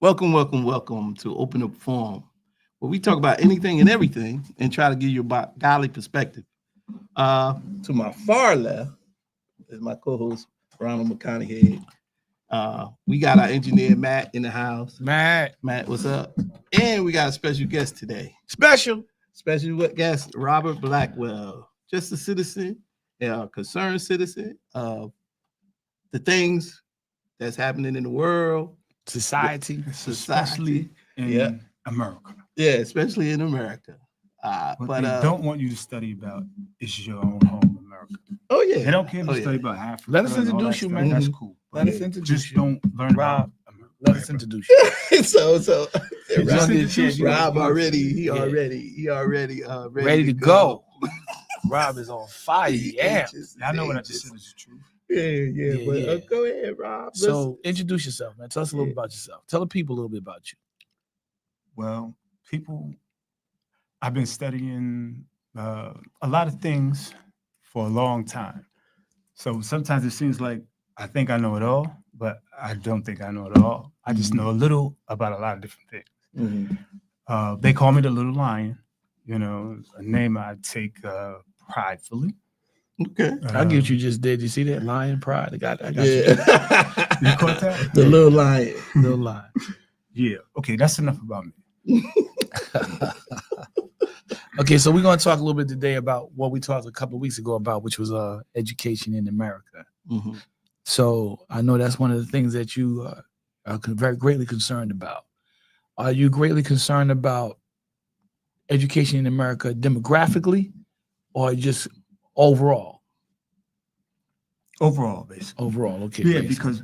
Welcome, welcome, welcome to Open Up Forum, where we talk about anything and everything and try to give you a godly perspective. To my far left is my co-host Ronald McConaughey. We got our engineer Matt in the house. Matt, what's up? And we got a special guest today. Special Guest Robert Blackwell, just a citizen, a concerned citizen of the things that's happening in the world, society, especially in America. Yeah, especially in America. What they don't want you to study about is your own home, America. Oh yeah, they don't care to study about Africa. Let us introduce you, man. That's cool. Let us introduce just you. Don't learn Rob, about America. let us introduce you. so Rob already ready to go. Rob is on fire. Yeah. I know what I just said is the truth. Yeah. Go ahead, Rob. So introduce yourself, man. Tell us a little about yourself. Tell the people a little bit about you. Well, I've been studying a lot of things for a long time. So sometimes it seems like I think I know it all, but I don't think I know it all. I just know a little about a lot of different things. They call me the Little Lion, a name I take pridefully. Okay. I get what you just did. You see that? Lion pride. I got you. You caught that? The Little Lion. Little Lion. Yeah. Okay, that's enough about me. Okay, so we're going to talk a little bit today about what we talked a couple of weeks ago about, which was education in America. So I know that's one of the things that you are very greatly concerned about. Are you greatly concerned about education in America demographically, or just overall? Overall, basically. Overall, okay. Yeah, basically. Because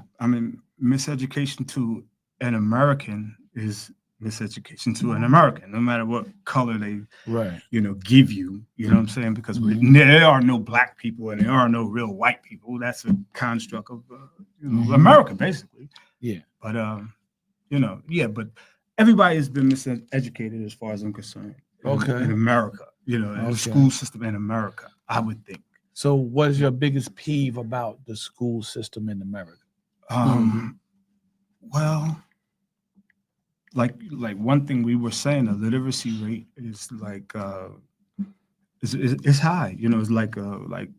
miseducation to an American is miseducation to an American, no matter what color they give you. You know what I'm saying? Because there are no black people and there are no real white people. That's a construct of America, basically. Yeah. But but everybody has been miseducated as far as I'm concerned. In America, in the school system in America, I would think. So what is your biggest peeve about the school system in America? Well, like one thing we were saying, the literacy rate is like it's high. It's like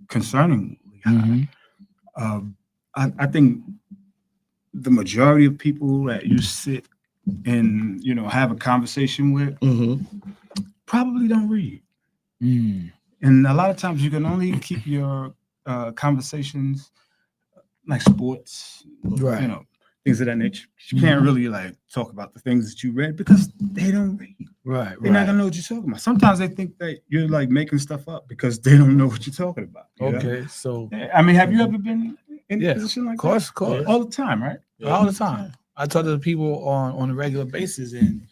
concerningly high. I think the majority of people that you sit and have a conversation with probably don't read. And a lot of times you can only keep your conversations like sports, things of that nature. You can't really talk about the things that you read because they don't read. They're not gonna know what you're talking about. Sometimes they think that you're making stuff up because they don't know what you're talking about. So have you ever been in a position like that? Of course. All the time, right? All the time. I talk to the people on a regular basis, and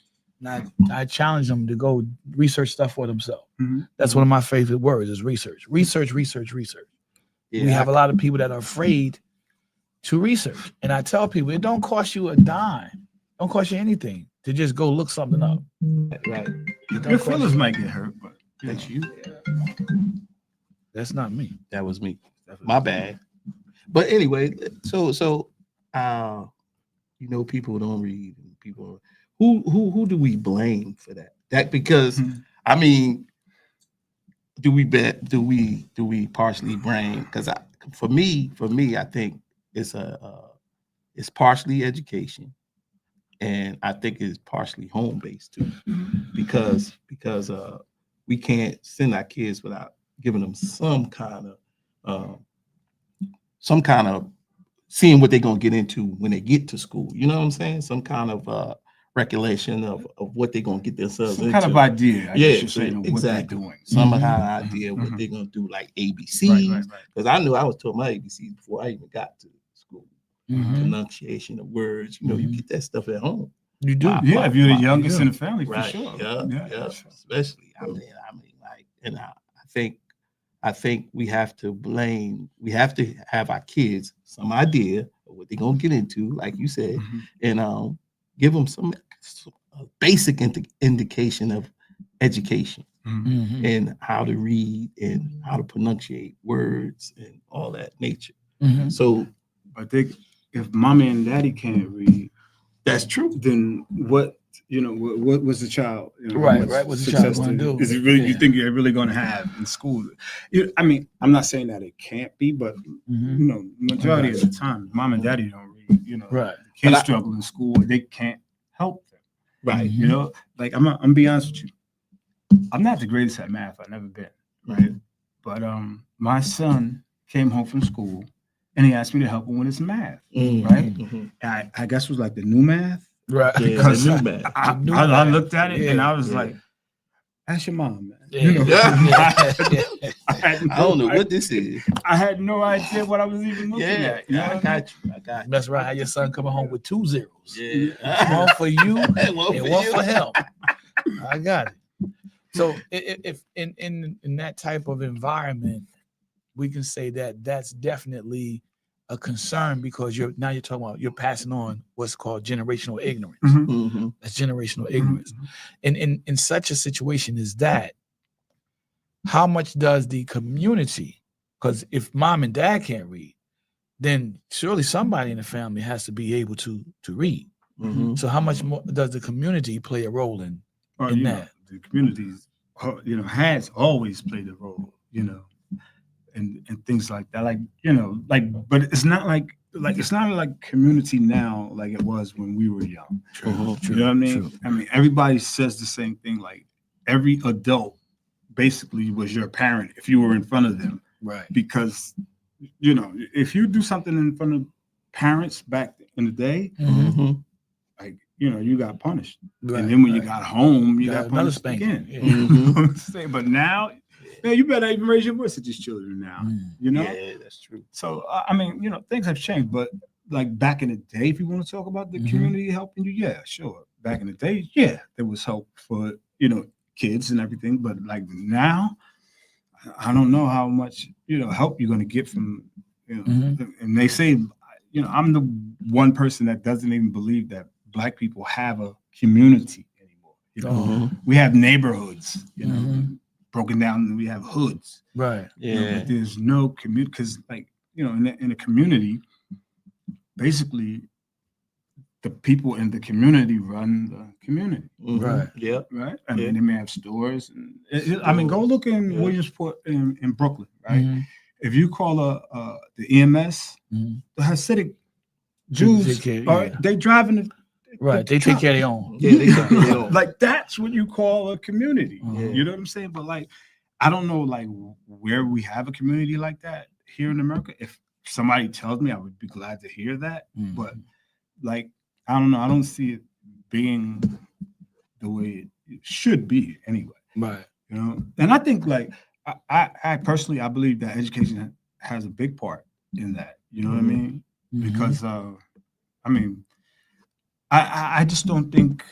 I challenge them to go research stuff for themselves. That's one of my favorite words is research. Research. We have a lot of people that are afraid to research. And I tell people, it don't cost you a dime. Don't cost you anything to just go look something up. Right. Your feelings might get hurt, but that's you. That's not me. That was me. My bad. But anyway, so people don't read. People who do we blame for that? That because do we partially blame? Because for me, I think it's partially education, and I think it's partially home based too, because we can't send our kids without giving them some kind of seeing what they're gonna get into when they get to school. You know what I'm saying? Some kind of recollection of what they're gonna get themselves into. Kind of idea. Exactly. What they're doing. Some kind of idea what they're gonna do, like ABCs. Because I knew I was taught my ABCs before I even got to school. Pronunciation of words. You get that stuff at home. You do. If you're the youngest in the family, for right. sure. Yeah. Especially. I think we have to blame. We have to have our kids some idea of what they're gonna get into, like you said, and give them some basic indication of education and how to read and how to pronunciate words and all that nature. So, I think if mommy and daddy can't read, That's true. then what what was the child Right, what what's the child success gonna do? is it really you Yeah. think you're really going to have in school? I mean, I'm not saying that it can't be, but Mhm. majority of the time mom and daddy don't read. Right. The kids But I- struggle in school, they can't help them. Right. Mhm. Like I'm be honest with you, I'm not the greatest at math. I've never been, right? But my son came home from school and he asked me to help him with his math. Mhm. Right. Mhm. I guess it was like the new math. Right. Yeah, Because the new math. I The new I math. looked at it and I was Yeah. like, "Ask your mom, man." Yeah. I had I don't know no what this is. I had no idea what I was even looking Yeah, at. You know I what I mean? got you. I got you. That's right. How your son coming home with 2 zeros. Yeah. One for you One and for one you. for him. I got it. So if in that type of environment, we can say that that's definitely a concern because you're talking about you're passing on what's called generational ignorance. Mhm. Mhm. That's generational ignorance. And in such a situation as that, how much does the community, because if mom and dad can't read, then surely somebody in the family has to be able to read. Mhm. So how much more does the community play a role in Or, in you know, that? the communities, has always played a role, and things like that. But it's not like it's not like community now like it was when we were young. Mhm. You know what I mean? true. I mean, everybody says the same thing. Like every adult basically was your parent if you were in front of them, Right. because if you do something in front of parents back in the day, Mhm. like you got punished. Right. And then when you right. got home, you Got got another punished spanking. again. Yeah. You know what I'm saying? But now, man, you better even raise your voice at these children now. Mm. Yeah, that's true. So I mean, things have changed. But like back in the day, if you want to talk about the Mhm. community helping you, yeah, sure. Back in the day, yeah, there was help for kids and everything. But like now, I don't know how much help you're gonna get from Mhm. And they say, I'm the one person that doesn't even believe that Black people have a community anymore. Oh. Mhm. We have neighborhoods, Mhm. broken down. We have hoods, Right. Yeah. but there's no community because, like, in a community, basically, the people in the community run the community, Mhm. Right. Yep. right? I Yeah. mean, they may have stores. I mean, go look in Yeah. Williamsport in Brooklyn, right? Mhm. If you call the EMS, Mhm. the Hasidic They Jews, take care, yeah. they driving the Right. They take truck. care of their own. Yeah, they take their own. Like that's what you call a community. Yeah. You know what I'm saying? But like, I don't know like where we have a community like that here in America. If somebody tells me, I would be glad to hear that. Mhm. But like, I don't know. I don't see it being the way it should be anyway. Right. And I think like I personally I believe that education has a big part in that. You know what I mean? Mhm. Because I mean, I just don't think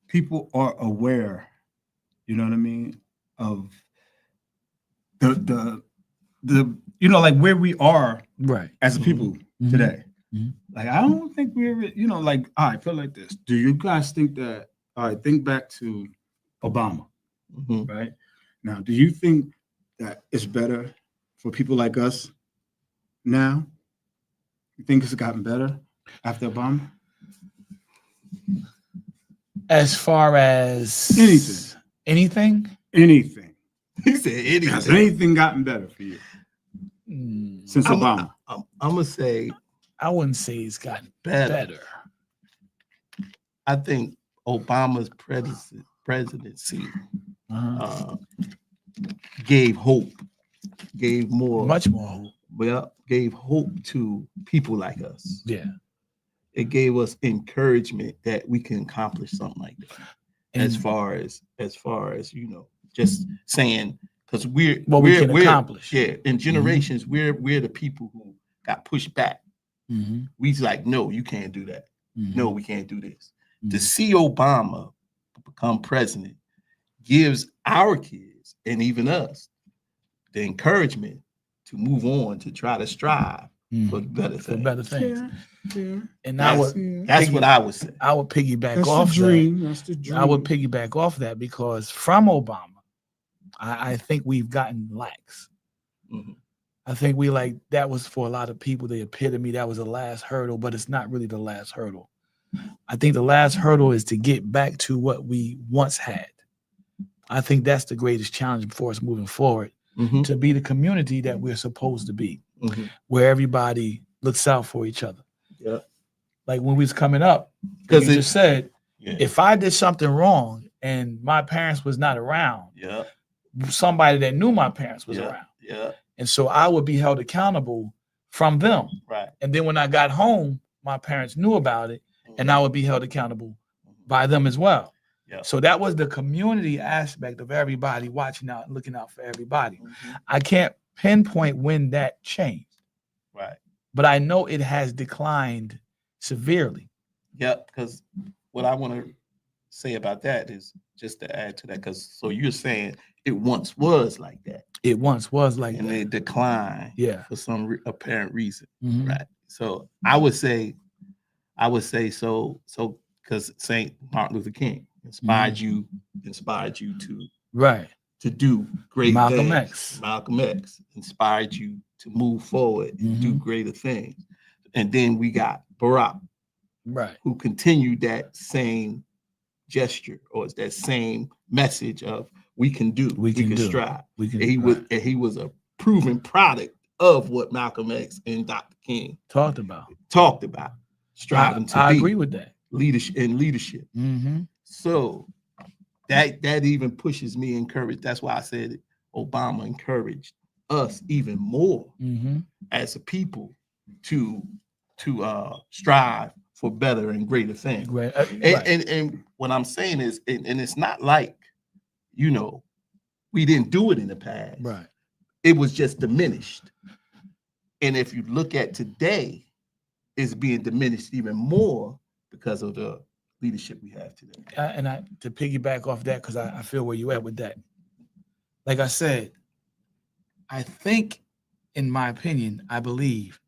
people are aware, you know what I mean, of the like where we are Right. as a people Mhm. today. Mhm. Like I don't think we're like all right, put it like this. Do you guys think that think back to Obama, Mhm. right? Now, do you think that it's better for people like us now? You think it's gotten better after Obama? As far as anything. Anything. He said Has anything. anything gotten better for you Mm, since Obama? I'm gonna say I wouldn't say it's gotten better. better. I think Obama's presidency Uh-huh. gave hope, gave more, Much more hope. well, gave hope to people like us. Yeah. It gave us encouragement that we can accomplish something like that. As And far as just saying, because we're what we can accomplish. Yeah, in generations, we're the people who got pushed back. Mhm. We like, no, you can't do that. Mhm. No, we can't do this. To Mhm. see Obama become president gives our kids and even us the encouragement to move on, to try to strive for Mhm. better For things. better things. Yeah. And I That's, would that's what I would say. piggyback That's off the dream. That's the that. dream. I would piggyback off that because from Obama, I think we've gotten lax. Mhm. I think that was for a lot of people the epitome. That was the last hurdle, but it's not really the last hurdle. I think the last hurdle is to get back to what we once had. I think that's the greatest challenge for us moving forward, Mhm, to be the community that we're supposed to be, mhm. where everybody looks out for each other. Yeah. Like when we was coming up, Because you just said, yeah, if I did something wrong and my parents was not around, yeah, somebody that knew my parents was yeah, around. yeah, And so I would be held accountable from them. right. And then when I got home, my parents knew about it and I would be held accountable by them as well. Yeah. So that was the community aspect of everybody watching out and looking out for everybody. Mhm, I can't pinpoint when that changed, right. but I know it has declined severely. Yep. Because what I want to say about that is just to add to that. Because so you're saying it once was like that, It once was like and that. it declined Yeah. for some apparent reason, Mhm. right? So I would say so because Saint Martin Luther King inspired you Right. to do great Malcolm things. X. Malcolm X inspired you to move forward and do Mhm. greater things. And then we got Barack, Right. who continued that same gesture or that same message of we can do, We can do. strive. We can. And he was a proven product of what Malcolm X and Dr. King talked about. talked about, striving to I be agree with that. leadership. Mm-hmm. So that even pushes me, encouraged. That's why I said it. Obama encouraged us even more Mm-hmm. as a people to strive for better and greater things. Great. And what I'm saying is, and it's not like, we didn't do it in the past. Right. It was just diminished. And if you look at today, it's being diminished even more because of the leadership we have today. To piggyback off that, because I feel where you at with that. Like I said, I think, in my opinion, I believe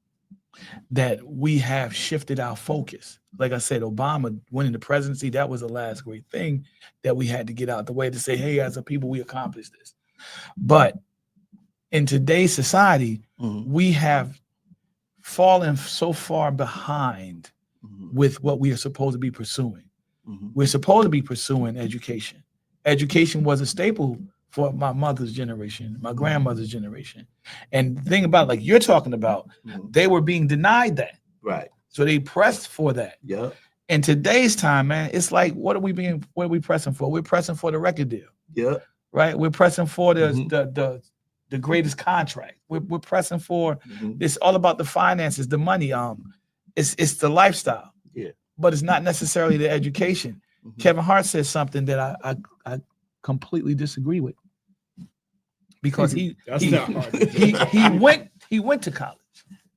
that we have shifted our focus. Like I said, Obama winning the presidency, that was the last great thing that we had to get out the way to say, hey, as a people, we accomplished this. But in today's society, Mhm, we have fallen so far behind mhm, with what we are supposed to be pursuing. mhm. We're supposed to be pursuing education. Education was a staple for my mother's generation, my grandmother's generation. And the thing about, like you're talking about, Mhm. they were being denied that. Right. So they pressed for that. Yeah. In today's time, man, it's like, what are we pressing for? We're pressing for the record deal, Yeah. right? We're pressing for Mhm. the greatest contract. We're pressing for, Mhm. it's all about the finances, the money. It's the lifestyle. Yeah. But it's not necessarily the education. Mhm. Kevin Hart said something that I completely disagree with, because he That's not hard to he went to college.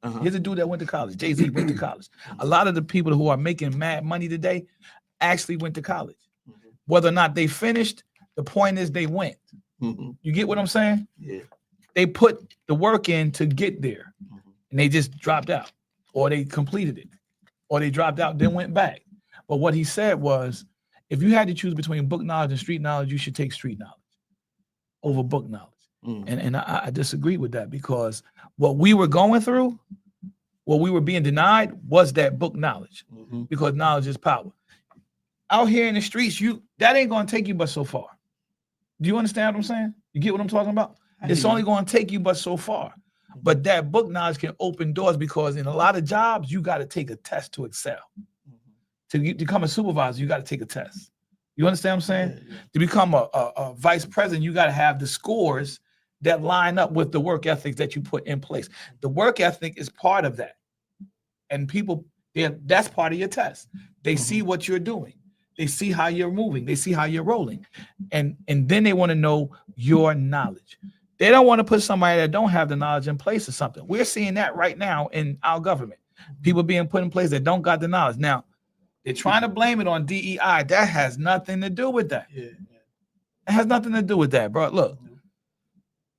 Uh-huh. Here's a dude that went to college. Jay-Z went to college. A lot of the people who are making mad money today actually went to college. Mhm. Whether or not they finished, the point is they went. Mhm. You get what I'm saying? Yeah. They put the work in to get there, Mhm. and they just dropped out, or they completed it, or they dropped out, then went back. But what he said was, if you had to choose between book knowledge and street knowledge, you should take street knowledge over book knowledge. Mhm. And I disagree with that, because what we were going through, what we were being denied, was that book knowledge, Mhm. because knowledge is power. Out here in the streets, that ain't going to take you but so far. Do you understand what I'm saying? You get what I'm talking about? I It's hear only you. going to take you but so far. But that book knowledge can open doors, because in a lot of jobs, you got to take a test to excel. To become a supervisor, you got to take a test. You understand what I'm saying? Yeah, yeah. To become a vice president, you got to have the scores that line up with the work ethics that you put in place. The work ethic is part of that. And people, that's part of your test. They see what you're doing. They see how you're moving. They see how you're rolling. And then they want to know your knowledge. They don't want to put somebody that don't have the knowledge in place or something. We're seeing that right now in our government. People being put in place that don't got the knowledge. Now, they're trying to blame it on DEI. That has nothing to do with that. Yeah. It has nothing to do with that, bro. Look,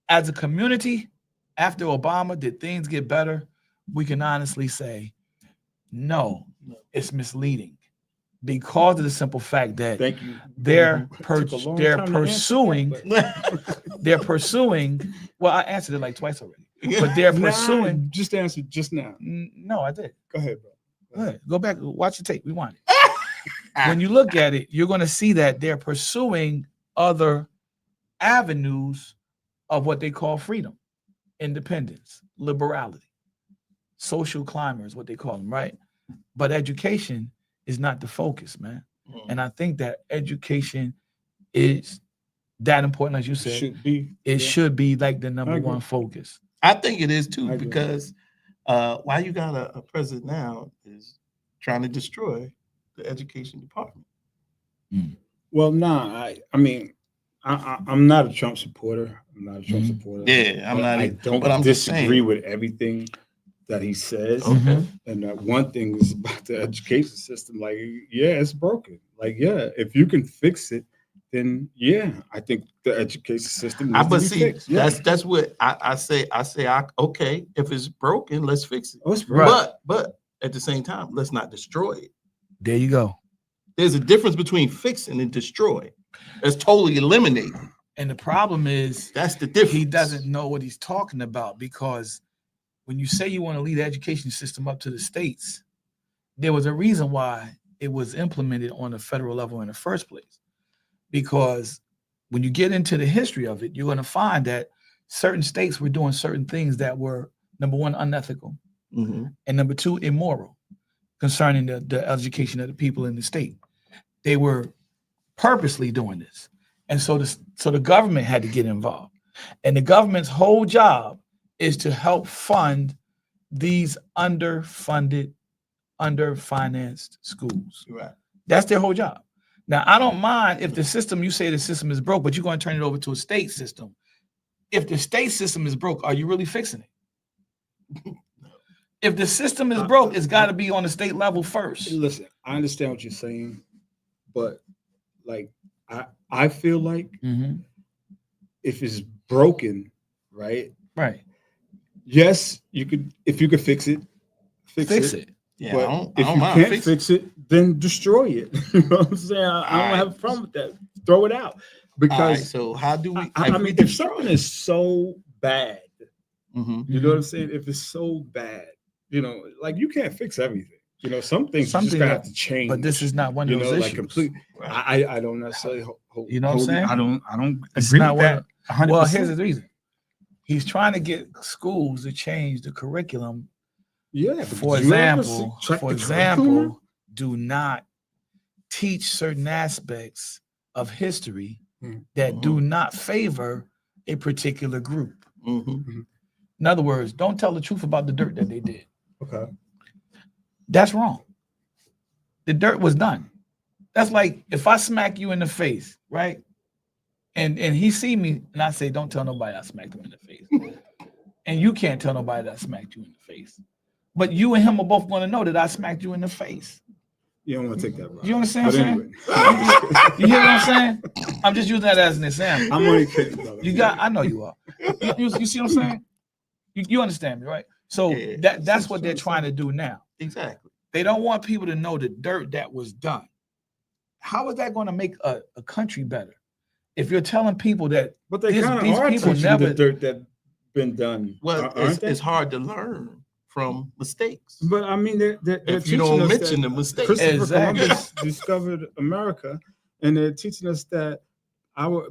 as a community, after Obama, did things get better? We can honestly say, no, it's misleading, because of the simple fact that Thank you. they're Took a long time to answer pursuing, that, they're pursuing. Well, I answered it like twice already, but they're but- pursuing. Just answered just now. No, I did. Go ahead, bro. Go ahead. Go back, watch the tape. Rewind it. when you look at it, you're going to see that they're pursuing other avenues of what they call freedom, independence, liberality, social climbers, what they call them, right? But education is not the focus, man. And I think that education is that important, as you said. It should be like the number one focus. I think it is too, I agree. because why you got a president now is trying to destroy the education department. Well, nah, I mean, I'm not a Trump supporter. I'm not a Trump supporter. Yeah, I'm But not. I don't but I'm just disagree saying. with everything that he says. Okay. And one thing is about the education system. Like, yeah, it's broken. Like, yeah, if you can fix it, then yeah, I think the education system needs to But be see, fixed. Yeah. that's what I say. Okay, if it's broken, let's fix it. Oh, it's broken. Right. But at the same time, let's not destroy it. There you go. There's a difference between fixing and destroy. It's totally eliminated. And the problem is That's the difference. he doesn't know what he's talking about, because when you say you want to lead the education system up to the states, there was a reason why it was implemented on the federal level in the first place. Because when you get into the history of it, you're going to find that certain states were doing certain things that were, number one, unethical, Mhm. and number two, immoral, concerning the education of the people in the state. They were purposely doing this. And so the government had to get involved. And the government's whole job is to help fund these underfunded, underfinanced schools. Right. That's their whole job. Now, I don't mind if the system, you say the system is broke, but you're going to turn it over to a state system. If the state system is broke, are you really fixing it? If the system is broke, it's got to be on the state level first. Listen, I understand what you're saying, but like I feel like Mhm. if it's broken, right? Right. Yes, you could. If you could fix it, Fix it. Yeah, But I don't if you mind can't fixing fix it, then destroy it. You know what I'm saying? I don't Alright. have a problem with that. Throw it out. All right, Because so how do we? I mean, if something is so bad, Mhm. you know what I'm saying? If it's so bad, you know, like you can't fix everything. You know, some things you Something just gotta that- have to change. But this is not one you of know, those like issues. complete. Right. I don't necessarily. You know what I'm saying? I don't It's agree not with one that. of- 100%. Well, here's the reason. He's trying to get schools to change the curriculum. Yeah. but For did you ever example, check the curriculum? do not teach certain aspects of history Mm. that do not favor a particular group. Mhm. In other words, don't tell the truth about the dirt that they did. Okay. That's wrong. The dirt was done. That's like if I smack you in the face, right? And he see me and I say, don't tell nobody I smacked him in the face. And you can't tell nobody that I smacked you in the face. But you and him are both going to know that I smacked you in the face. You don't want to take that route. You understand what But I'm anyway, You hear what I'm saying? I'm just using that as an example. I'm only kidding, brother. I know you are. You see what I'm saying? You understand me, right? So Yeah. that's what they're trying to do now. Exactly. They don't want people to know the dirt that was done. How is that going to make a country better? If you're telling people that But they These kind of people are teaching never- the dirt that been done. Well, aren't they? it's hard to learn from mistakes. But I mean, they're If you teaching don't us mention that the mistakes. Christopher Exactly. Columbus discovered America, and they're teaching us that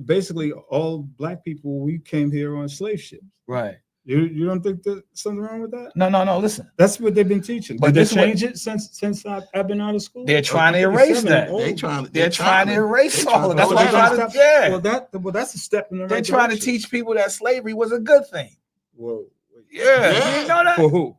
basically all black people, we came here on slave ships. right? You don't think there's something wrong with that? No. Listen, That's what they've been teaching. But Did they this is what- change it since I've been out of school? they're trying to I think erase it's 7 that. or They 8. trying. They're trying to erase they all of trying that. That's to- why Oh, I'm they trying to. Yeah, Well, that's a step in the they're right trying to direction. teach people that slavery was a good thing. Well, Yeah, Yeah. you didn't know that? for who?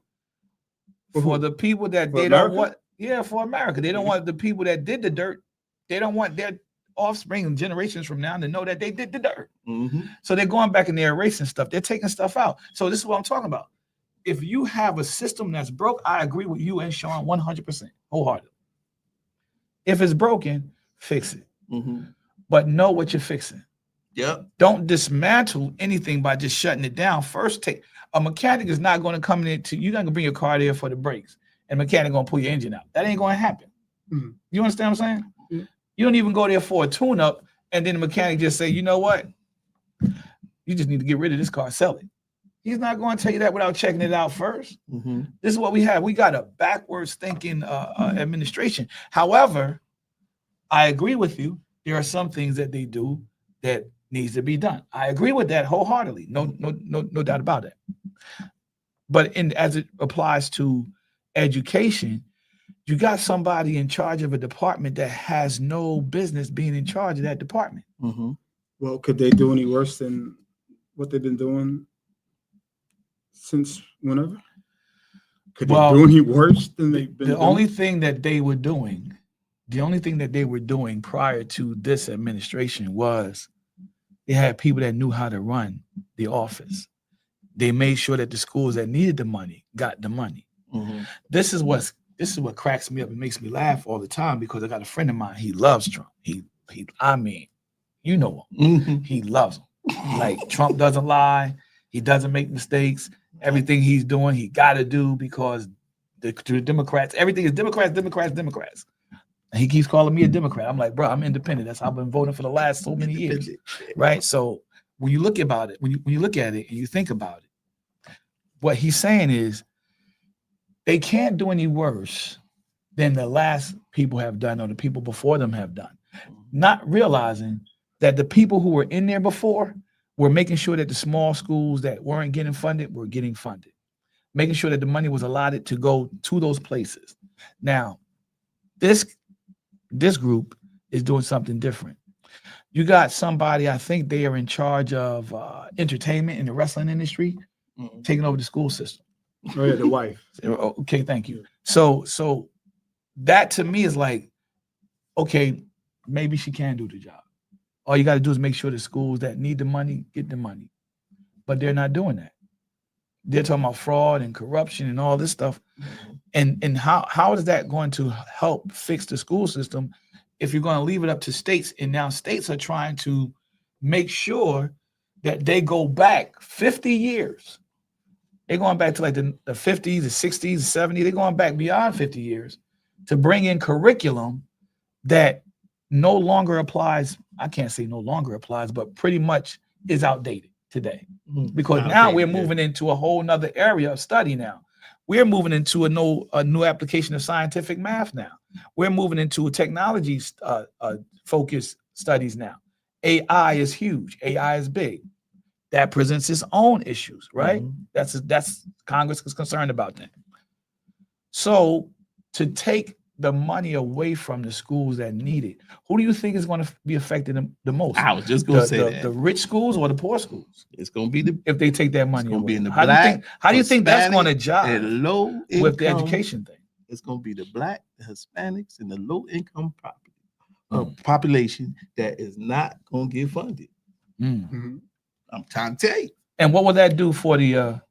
For who? the people that For they America? don't want. Yeah, for America, they don't want the people that did the dirt. They don't want their offspring and generations from now to know that they did the dirt. Mhm. So they're going back and they're erasing stuff. They're taking stuff out. So this is what I'm talking about. If you have a system that's broke, I agree with you and Sean 100% wholeheartedly. If it's broken, fix it, Mhm. but know what you're fixing. Yep. Don't dismantle anything by just shutting it down. First, take a mechanic is not going to come in to you're not going to bring your car there for the brakes, and mechanic going to pull your engine out. That ain't going to happen. Mhm. You understand what I'm saying? Yeah. You don't even go there for a tune-up, and then the mechanic just say, you know what? You just need to get rid of this car, sell it. He's not going to tell you that without checking it out first. This is what we have. We got a backwards thinking administration. However, I agree with you. There are some things that they do that needs to be done. I agree with that wholeheartedly. No doubt about it. But as it applies to education, you got somebody in charge of a department that has no business being in charge of that department. Mm-hmm. Well, could they do any worse than what they've been doing since whenever? Could they do any worse than they've been The doing? only thing that they were doing prior to this administration was they had people that knew how to run the office. They made sure that the schools that needed the money got the money. Mm-hmm. This is what cracks me up and makes me laugh all the time, because I got a friend of mine. He loves Trump. I mean, you know him. Mm-hmm. He loves him. Like, Trump doesn't lie. He doesn't make mistakes. Everything he's doing, he got to do, because the Democrats, everything is Democrats. And he keeps calling me a Democrat. I'm like, bro, I'm independent. That's how I've been voting for the last so many years, right? So when you look about it, when you look at it and you think about it, what he's saying is they can't do any worse than the last people have done or the people before them have done, not realizing that the people who were in there before were making sure that the small schools that weren't getting funded were getting funded, making sure that the money was allotted to go to those places. Now, this group is doing something different. You got somebody, I think they are in charge of entertainment in the wrestling industry, taking over the school system. Oh yeah, the wife. Okay, thank you. So that to me is like, okay, maybe she can do the job. All you got to do is make sure the schools that need the money get the money. But they're not doing that. They're talking about fraud and corruption and all this stuff. And how is that going to help fix the school system if you're going to leave it up to states? And now states are trying to make sure that they go back 50 years. They're going back to like the 50s, the 60s, the 70s. They're going back beyond 50 years to bring in curriculum that no longer applies. I can't say no longer applies, but pretty much is outdated today. Because now we're moving into a whole nother area of study now. We're moving into a new application of scientific math now. We're moving into a technology focused studies now. AI is huge. AI is big. That presents its own issues, right? That's Congress is concerned about that. So to take the money away from the schools that need it, who do you think is going to be affected the most? I was just going to say that. The rich schools or the poor schools? It's going to be if they take that money going to away. be in the How do you think that's going to jive low income, with the education thing? It's going to be the Black, the Hispanics, and the low income population that is not going to get funded. I'm trying to tell you. And what will that do for the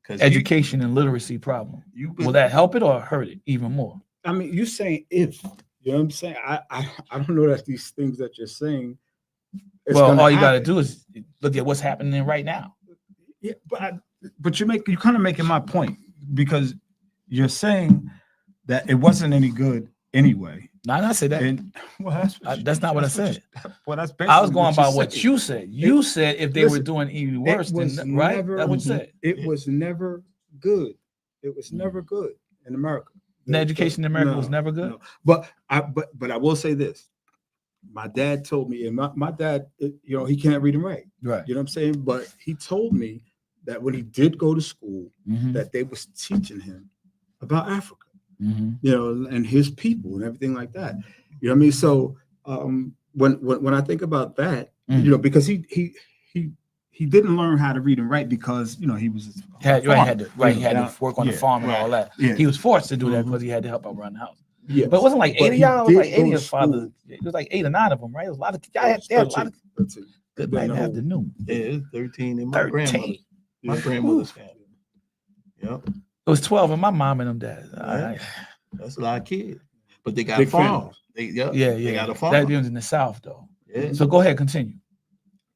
education and literacy problem? Will that help it or hurt it even more? I mean, you're saying if, you know what I'm saying? I don't know that these things that you're saying. Well, all you got to do is look at what's happening right now. Yeah, but you're kind of making my point, because you're saying that it wasn't any good anyway. No, I said that. And, well, that's not what I said. Well, that's I was going by what you said. You said if they were doing even worse, right? That's what you said. It was never good. It was never good in America. The education in America was never good. No. But I will say this. My dad told me, and my dad, you know, he can't read and write. Right. You know what I'm saying? But he told me that when he did go to school, that they was teaching him about Africa, you know, and his people and everything like that. You know what I mean? So when I think about that, you know, because he didn't learn how to read and write because, you know, he was he had to work on the farm and all that. Yeah. He was forced to do that because he had to help out run the house. Yeah, but it wasn't like 8 of y'all. It was like 8 of his fathers. It was like 8 or 9 of them, right? It was a lot of y'all. They had a lot of good night afternoon. Yeah, it's 13 in my 13. grandmother's family. Yep. It was 12 in my mom and them dads. Yeah. That's a lot of kids, but they got a farm. They got a farm. That was in the South though. Yeah. So go ahead, continue.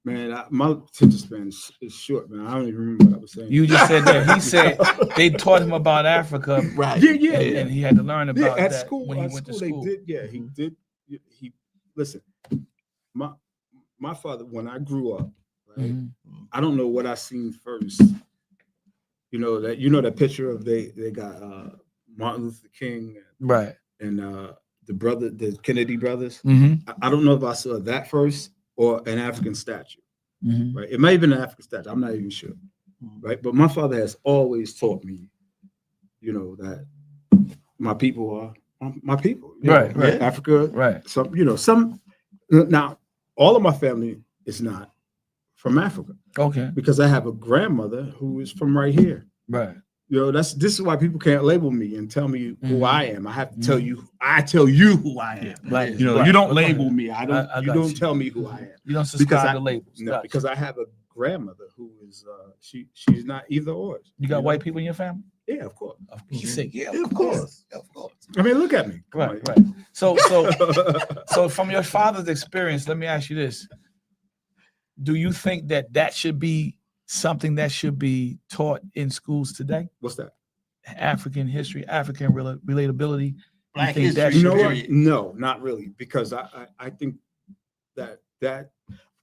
Man, my attention span is short, man. I don't even remember what I was saying. You just said that. He said they taught him about Africa. Right. Yeah. And he had to learn about at that school, when he went to school. They did, he did. He listen, my father, when I grew up, right, I don't know what I seen first. You know that picture of they got Martin Luther King right, and the Kennedy brothers. Mm-hmm. I don't know if I saw that first or an African statue. Mm-hmm. Right? It may have been an African statue. I'm not even sure. Right? But my father has always taught me, that my people are my people. Right, Right. right. Africa. Right. Some now all of my family is not from Africa Okay. because I have a grandmother who is from right here. Right. This is why people can't label me and tell me who Mhm. I am. I have to tell you. I tell you who I am. Black. You black. don't Okay. label me. I don't. I you got don't you. tell me who I am. You don't subscribe to labels. No, Gotcha. because I have a grandmother who is she's not either or. You got white people in your family? Yeah, of course. You say, yeah, Of course. Of course. I mean, look at me. Come Right, on. right. So from your father's experience, let me ask you this: do you think that should be something that should be taught in schools today? What's that? African history, African relatability. Black think that history. You know what? period. No, not really, because I think that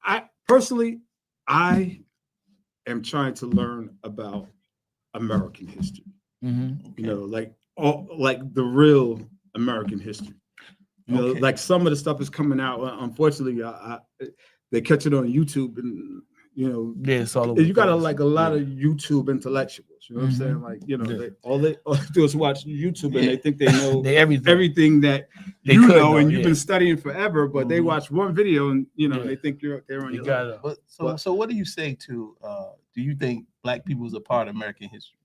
I personally I am trying to learn about American history. Mm-hmm. Like the real American history. Okay. Like some of the stuff is coming out. Unfortunately, they catch it on YouTube, and Yeah, it's all over. you got the like a lot of YouTube intellectuals. You know what I'm saying? Like Yeah. all they do is watch YouTube, and they think they know they everything. everything that They you could know, know, and you've yeah. been studying forever. But they Mhm. watch one video, and Yeah. they think they're on You your got level. to. But so what do you say to do you think black people is a part of American history?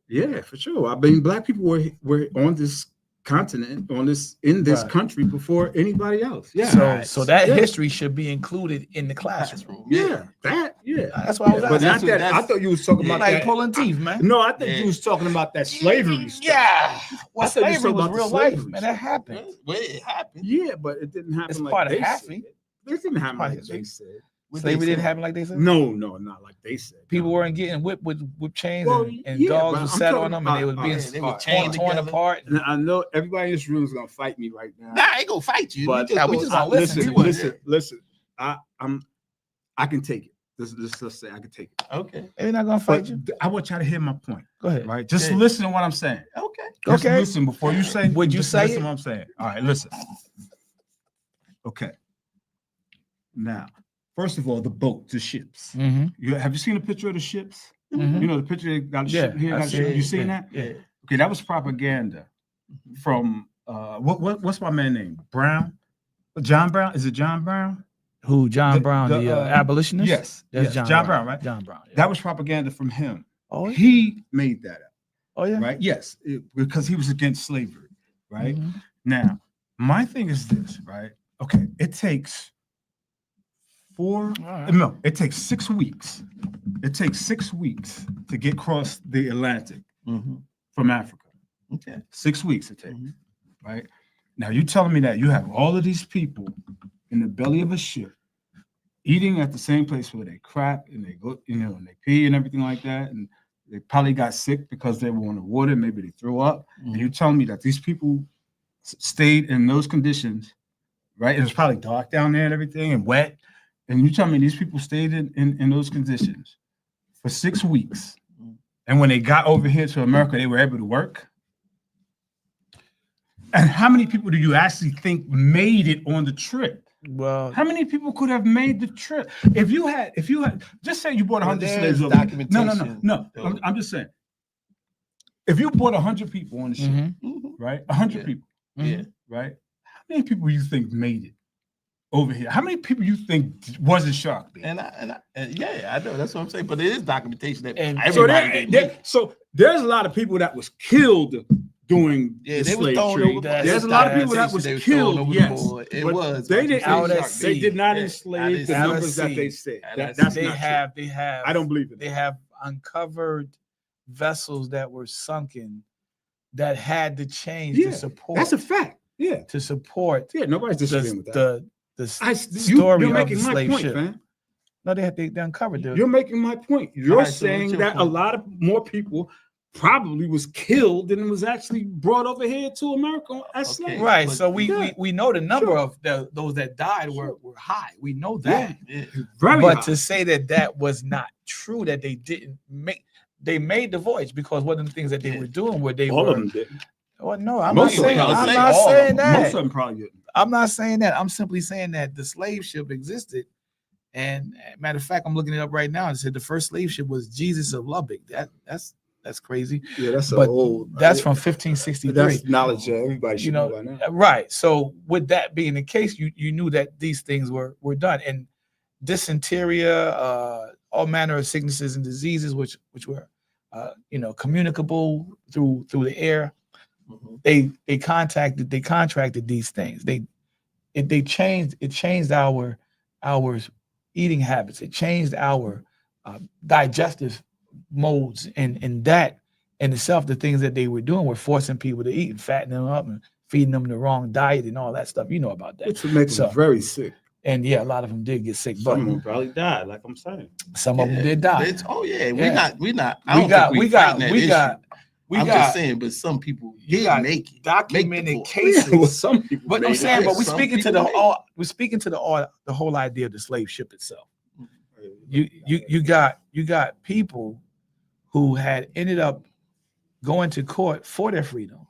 Yeah, for sure. I mean, black people were on this continent, in this Right. country before anybody else. Yeah. So that Yeah. history should be incled in the classroom. Yeah. That's what I was But asking. not that. I thought you was talking Yeah. about Like that. pulling teeth, man. No, I think Yeah. you was talking about that slavery stuff. Yeah. Well, I thought you was slavery talking was about the real life, slavery man. That happened. Well, it happened. Yeah, but it didn't happen It's like part of they halving. said. It didn't happen part like of they it. said. Slavery didn't happen like they said. No, not like they said. People No. weren't getting whipped with chains Well, and yeah, dogs but were I'm sat talking on them and they about- was being they were torn, chained torn together. apart. And I know everybody in this room is gonna fight me right now. Nah, I ain't gonna fight you. But we just, we gonna- just gonna listen to you. listen. I can take it. Let's say I can take it. Okay. They're not gonna But fight you. I want y'all to hear my point, Go ahead. right? Just Okay. listen to what I'm saying. Okay. Just Okay. listen before you say. Would you just say listen it? what I'm saying? All right, listen. Okay. Now, first of all, the boat, the ships. Mm-hmm. Have you seen a picture of the ships? Mhm. You know the picture they got a Yeah, ship here. I Got a see ship. it. You seen Yeah, that? yeah. Okay, that was propaganda from what's my man name? Brown? John Brown? Is it John Brown? Who? John The- Brown, the, the abolitionist? Yes, That's yes, John, Brown, right? John Brown. Yeah. That was propaganda from him. Oh, yeah. He made that up, Oh, yeah. right? Yes, because he was against slavery, right? Mhm. Now, my thing is this, right? Okay, it takes right. it takes 6 weeks. It takes 6 weeks to get across the Atlantic Mhm. from Africa. Okay. 6 weeks it takes, Mhm. right? Now you telling me that you have all of these people in the belly of a ship eating at the same place where they crap and they go, and they pee and everything like that, and they probably got sick because they were on the water, maybe they threw up. And you telling me that these people stayed in those conditions, right? It was probably dark down there and everything and wet. And you tell me these people stayed in those conditions for 6 weeks. And when they got over here to America, they were able to work. And how many people do you actually think made it on the trip? Well, How many people could have made the trip? If you had, just say you bought 100 Well, slaves there's over here. documentation, No. though. I'm just saying. If you bought 100 people on the ship, mhm, Mhm. right? 100 Yeah. people, Yeah. right? How many people you think made it over here? How many people you think wasn't Shark Bait? And yeah, I know that's what I'm saying. But it is documentation that And So, everybody didn't make it. so there's a lot of people that was killed doing Yeah, the they was slave thrown trade. over. There's a lot of people that was They was thrown killed. over the Yes, board. It but was. they didn't. Out at Shark sea. They did not Yeah, enslave out the at sea. numbers that sea. they said. Out That- at that's they not have true. they have I don't believe it. they have uncovered vessels that were sunken that had to change Yeah, to support That's a fact. Yeah, to nobody's disagreeing with that. the You're story of making the my slave point, ship. man. No, they uncovered the You're making my point. You're All right, so saying what's your that a point? lot of more people probably was killed than was actually brought over here to America as Okay. slaves. right. But- So we Yeah. we know the number Sure. of those that died were high. We know that. Yeah. Very But high. to say that was not true, that they didn't make, they made the voyage because one of the things that they Yeah. were doing where they all were of them did. Well, no, I'm Most not of saying. them I'm probably- not all of saying them. Most that. of them probably didn't. I'm not saying that. I'm simply saying that the slave ship existed. And matter of fact, I'm looking it up right now. It said the first slave ship was Jesus of Lubbock. That's crazy. Yeah, that's But old. that's from 1563. That's knowledge that everybody should know by now. Right. So with that being the case, you knew that these things were done. And dysentery, all manner of sicknesses and diseases, which were communicable through the air. Mhm. They contracted these things. It changed our eating habits. It changed our digestive modes, and that in itself, the things that they were doing were forcing people to eat and fattening them up and feeding them the wrong diet and all that stuff. You know about that. Which would make So- them very sick. And yeah, a lot of them did get sick, but Some of them probably died, like I'm saying. some of them Yeah, did die. We're Yeah. not. I We don't got, think we we got, that we issue. got, we I'm got just saying, but some people you did got make it. documented Make the cases. Well, some people. But I'm made it. saying, but we're Some speaking to people the made it. all. We're speaking to the whole idea of the slave ship itself. You got people who had ended up going to court for their freedom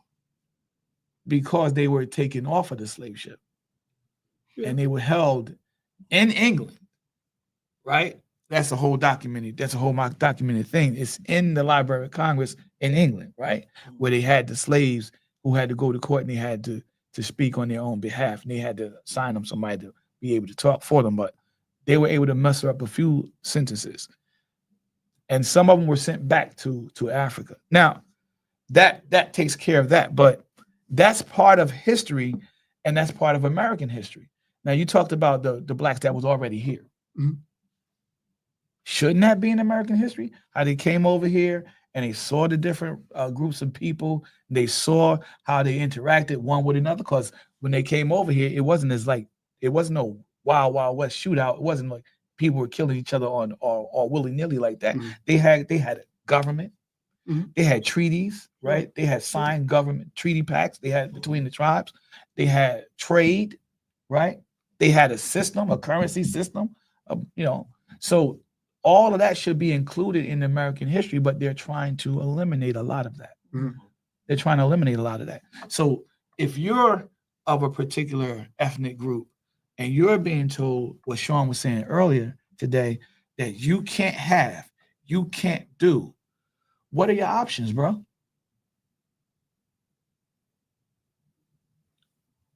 because they were taken off of the slave ship, and they were held in England. Right? That's a whole documented. That's a whole documented thing. It's in the Library of Congress in England, right, where they had the slaves who had to go to court and they had to speak on their own behalf, and they had to sign them somebody to be able to talk for them, but they were able to muster up a few sentences, and some of them were sent back to Africa. Now, that takes care of that, but that's part of history, and that's part of American history. Now, you talked about the blacks that was already here. Mhm. Shouldn't that be in American history? How they came over here and they saw the different groups of people. They saw how they interacted one with another. Because when they came over here, it wasn't no wild west shootout. It wasn't like people were killing each other on or willy nilly like that. Mhm. They had a government. Mhm. They had treaties, right? They had signed government treaty pacts. They had between the tribes. They had trade, right? They had a system, a currency system. So all of that should be included in American history, but they're trying to eliminate a lot of that. Mhm. They're trying to eliminate a lot of that. So if you're of a particular ethnic group and you're being told what Sean was saying earlier today, that you can't have, you can't do, what are your options, bro?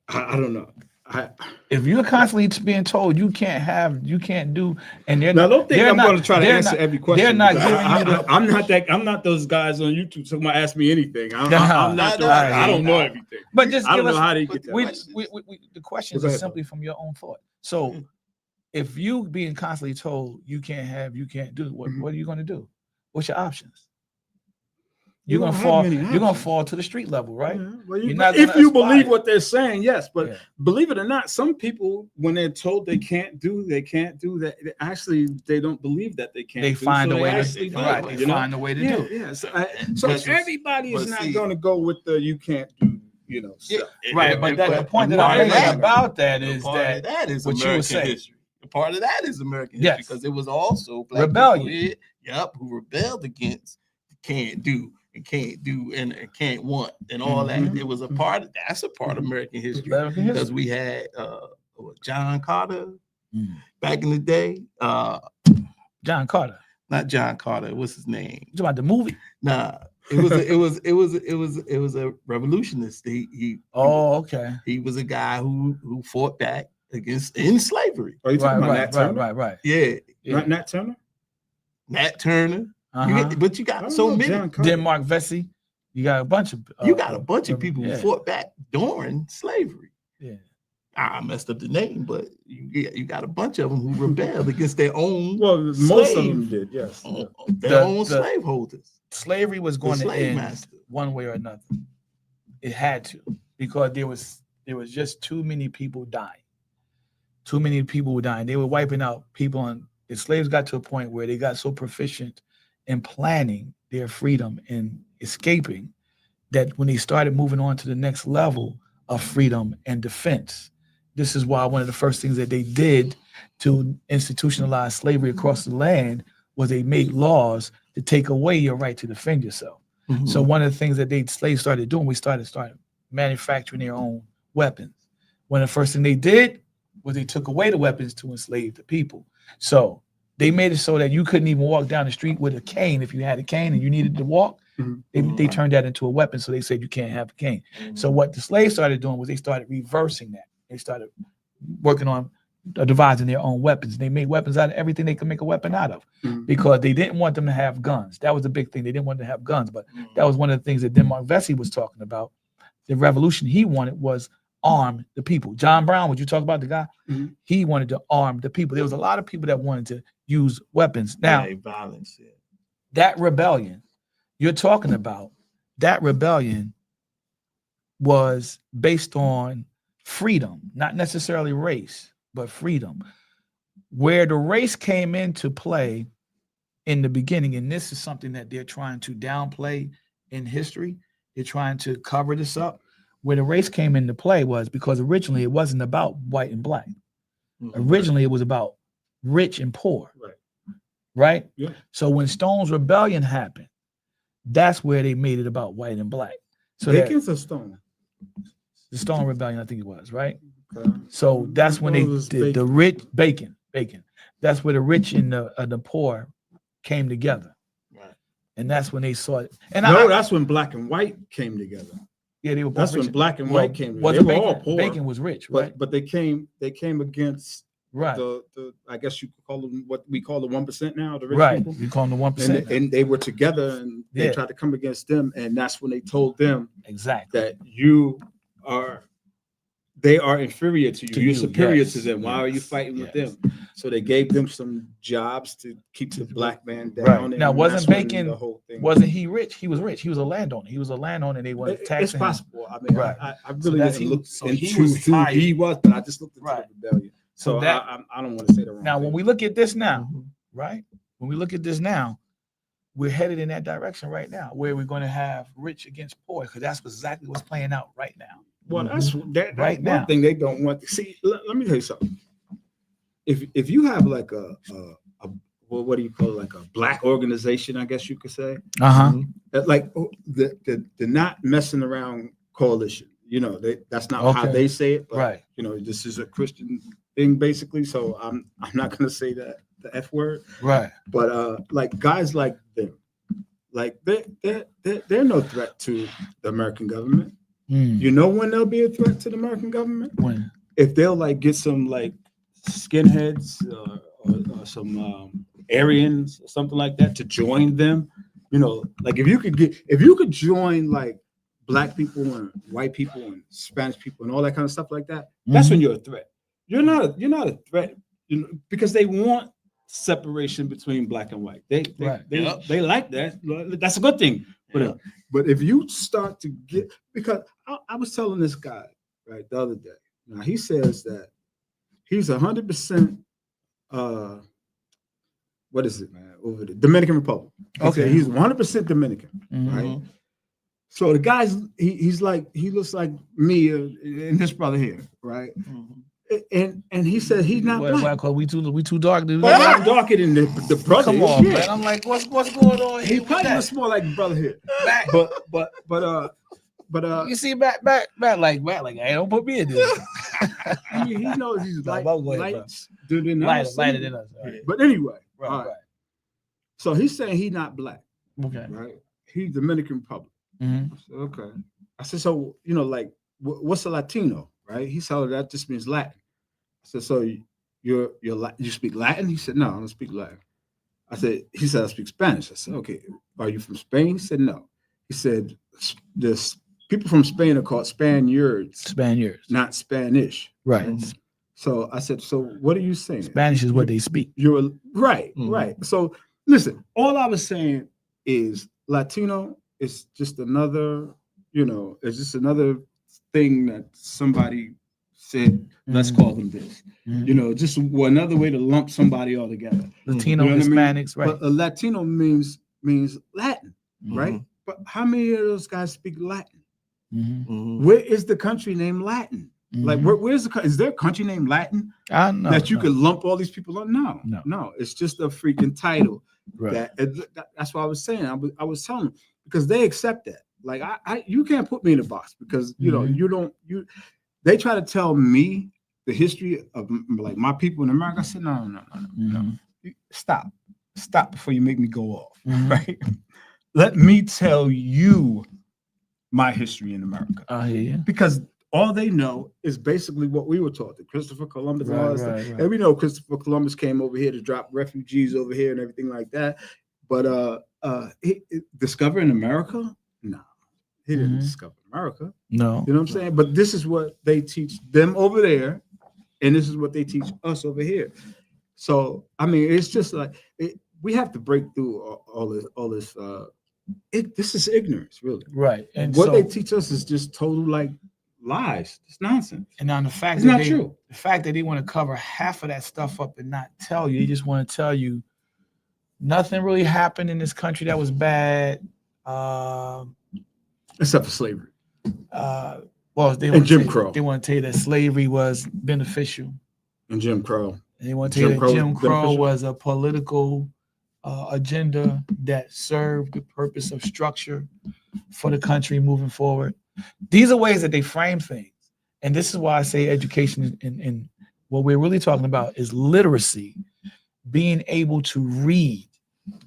I don't know. If you're constantly being told you can't have, you can't do, and they're Now, don't think they're I'm not- going to try to they're answer not- every question. they're not because giving you the- I'm not those guys on YouTube. Someone ask me anything. I'm Nah, not. nah, I don't know nah. everything. But just I give don't know us how they get that. we, questions. the questions Go are ahead, simply from your own thought. So if you being constantly told you can't have, you can't do, what Mhm. what are you going to do? What's your options? You You're gonna don't fall. have many You're gonna options. fall to the street level, right? Yeah, well, You're not if gonna you aspire. believe what they're saying, yes. But Yeah. believe it or not, some people, when they're told they can't do that. Actually, they don't believe that they can't. They find so a way to actually do right. it, They you know? find a way to Yeah, do it. yeah. So But- everybody is but not see- going to go with the you can't do. Stuff. Right, but the point that I'm making about that is that is what you American were saying. history. A part of that is American Yes. history because it was also black Rebellion. people here, who rebelled against can't do and can't want and all that. Mhm. It was a part of that's a part of American history American because history. we had John Carter Mm. back in the day. John Carter. Not John Carter. What's his name? You talking about the movie? Nah, it was a revolutionist. Oh, okay. He was a guy who fought back in slavery. Are you talking about Nat Right. Turner? Yeah, Yeah. Not Nat Turner? Nat Turner. Uh-huh. But you I got don't so know many. John Carter. Denmark Vesey. You got a bunch of You got a bunch of people yeah. who fought back during slavery. Yeah. I messed up the name, but you got a bunch of them who rebelled against their own Well, most of slave- them did. Yes. their The- own the- slaveholders. Slavery was The going to slave end master. one way or another. It had to, because there was just too many people dying. Too many people were dying. They were wiping out people, and the slaves got to a point where they got so proficient in planning their freedom and escaping that when they started moving on to the next level of freedom and defense, this is why one of the first things that they did to institutionalize slavery across the land was they made laws to take away your right to defend yourself. So one of the things that they slaves started doing, we started manufacturing their own weapons. One of the first thing they did was they took away the weapons to enslave the people. So they made it so that you couldn't even walk down the street with a cane if you had a cane and you needed to walk. They turned that into a weapon, so they said you can't have a cane. So what the slaves started doing was they started reversing that. They started working on devising their own weapons. They made weapons out of everything they could make a weapon out of because they didn't want them to have guns. That was a big thing. They didn't want them to have guns, but that was one of the things that Denmark Vesey was talking about. The revolution he wanted was arm the people. John Brown, would you talk about the guy? He wanted to arm the people. There was a lot of people that wanted to use weapons. Now, violence. that rebellion you're talking about, that rebellion was based on freedom, not necessarily race, but freedom. Where the race came into play in the beginning, and this is something that they're trying to downplay in history, they're trying to cover this up. Where the race came into play was because originally it wasn't about white and black. Originally it was about rich and poor. Right? Yeah. So when Stone's Rebellion happened, that's where they made it about white and black. So Bacon's a Stone. The Stone Rebellion, I think it was, right? Okay. So that's when they was did the rich bacon. That's where the rich and the poor came together. Right. And that's when they saw it. And that's when black and white came together. Yeah, they were both That's rich. when black and white came together. Wasn't They were Bacon, all poor. Bacon was rich, right? But they came against Right. the I guess you could call them what we call the 1% now, the rich Right. people. You call them the 1%. And they were together and they Yeah. tried to come against them, and that's when they told them Exactly. that they are inferior to you. To You're you, superior yes, to them. Why are you yes, fighting with yes. them? So they gave them some jobs to keep the black man down. Right. And Now, wasn't that's when Bacon- the whole thing Wasn't he rich? He was rich. He was a landowner. He was a landowner, and they wanted to tax It's him. possible. I mean, Right. I really that's- didn't look so into he was who hired. he was, but I just looked into Right. the rebellion. So So that- I don't want to say the wrong Now, thing. when we look at this now, right? When we look at this now, we're headed in that direction right now, where we're going to have rich against poor, because that's exactly what's playing out right now. Well, that's Right right now. one thing they don't want to see. Let me tell you something. If you have like a well, what do you call it? Like a black organization, I guess you could say, Uh-huh. like the not messing around coalition. You know, that's not how Okay. they say it, but Right. you know, this is a Christian thing basically. So I'm not gonna say the F word, Right. but like guys like them, like they're no threat to the American government. Mm. You know when they'll be a threat to the American government? When? If they'll like get some like skinheads or some Aryans or something like that to join them, you know, like if you could join like black people and white people and Spanish people and all that kind of stuff like that, that's when you're a threat. You're not a threat, you know, because they want separation between black and white. They like that. That's a good thing for them. But if you start to get, because I was telling this guy right the other day. Now he says that he's 100%. What is it, man? Over the Dominican Republic. Okay. He's 100% Dominican, Mhm. right? So the guy's he looks like me and this brother here, right? And he said he's not Why, black. cause we too dark, dude. But I'm darker than the brother. Come is, on, yeah. man. I'm like, what's going on He here? with probably that? looks more like the brother here. Back. But You see, back, like, hey, don't put me in this. he knows he's No, light, don't go ahead, bro. lighter than us. Lighter than us. Right. But anyway, Right, all right. So he's saying he's not black, Okay. right? He's Dominican Republic. Mhm. I said, okay. I said, so you know, like, what's a Latino, right? He said, that just means Latin. I said, so you speak Latin? He said, no, I don't speak Latin. He said, I speak Spanish. I said, okay. Are you from Spain? He said, no. He said, this people from Spain are called Spaniards, Spaniards. not Spanish. Right. So I said, so what are you saying? Spanish is what they speak. You're right, Mhm. right. So listen, all I was saying is Latino is just another, it's just another thing that somebody said, let's call them this. Mhm. Just another way to lump somebody all together. Latino, You know what I mean? Hispanics, right? But a Latino means Latin, right? But how many of those guys speak Latin? Mhm. Where is the country named Latin? Like, Mhm. where's is there a country named Latin I know that you could lump all these people on? No, No. it's just a freaking title. right. That's what I was saying. I was telling him, because they accept that. Like you can't put me in a box because you know Mhm. they try to tell me the history of like my people in America. I said no. Mhm. Stop before you make me go off. Mhm. Right? Let me tell you my history in America, I hear you. because all they know is basically what we were taught, that Christopher Columbus and all that stuff. Right. And we know Christopher Columbus came over here to drop refugees over here and everything like that. But discovering America? No, he didn't Mhm. discover America. No. You know what I'm saying? But this is what they teach them over there, and this is what they teach us over here. So I mean, it's just like we have to break through all this. This is ignorance, really. Right. And What so, they teach us is just total like lies. It's nonsense. and on the fact It's that not they, true. the fact that they want to cover half of that stuff up and not tell you, they just want to tell you nothing really happened in this country that was bad. Except for slavery Well, they and want to Jim tell, Crow. they want to tell you that slavery was beneficial. And Jim Crow. They want to tell you Jim that Crow Jim was Crow beneficial? was a political agenda that served the purpose of structure for the country moving forward. These are ways that they frame things. And this is why I say education and what we're really talking about is literacy, being able to read,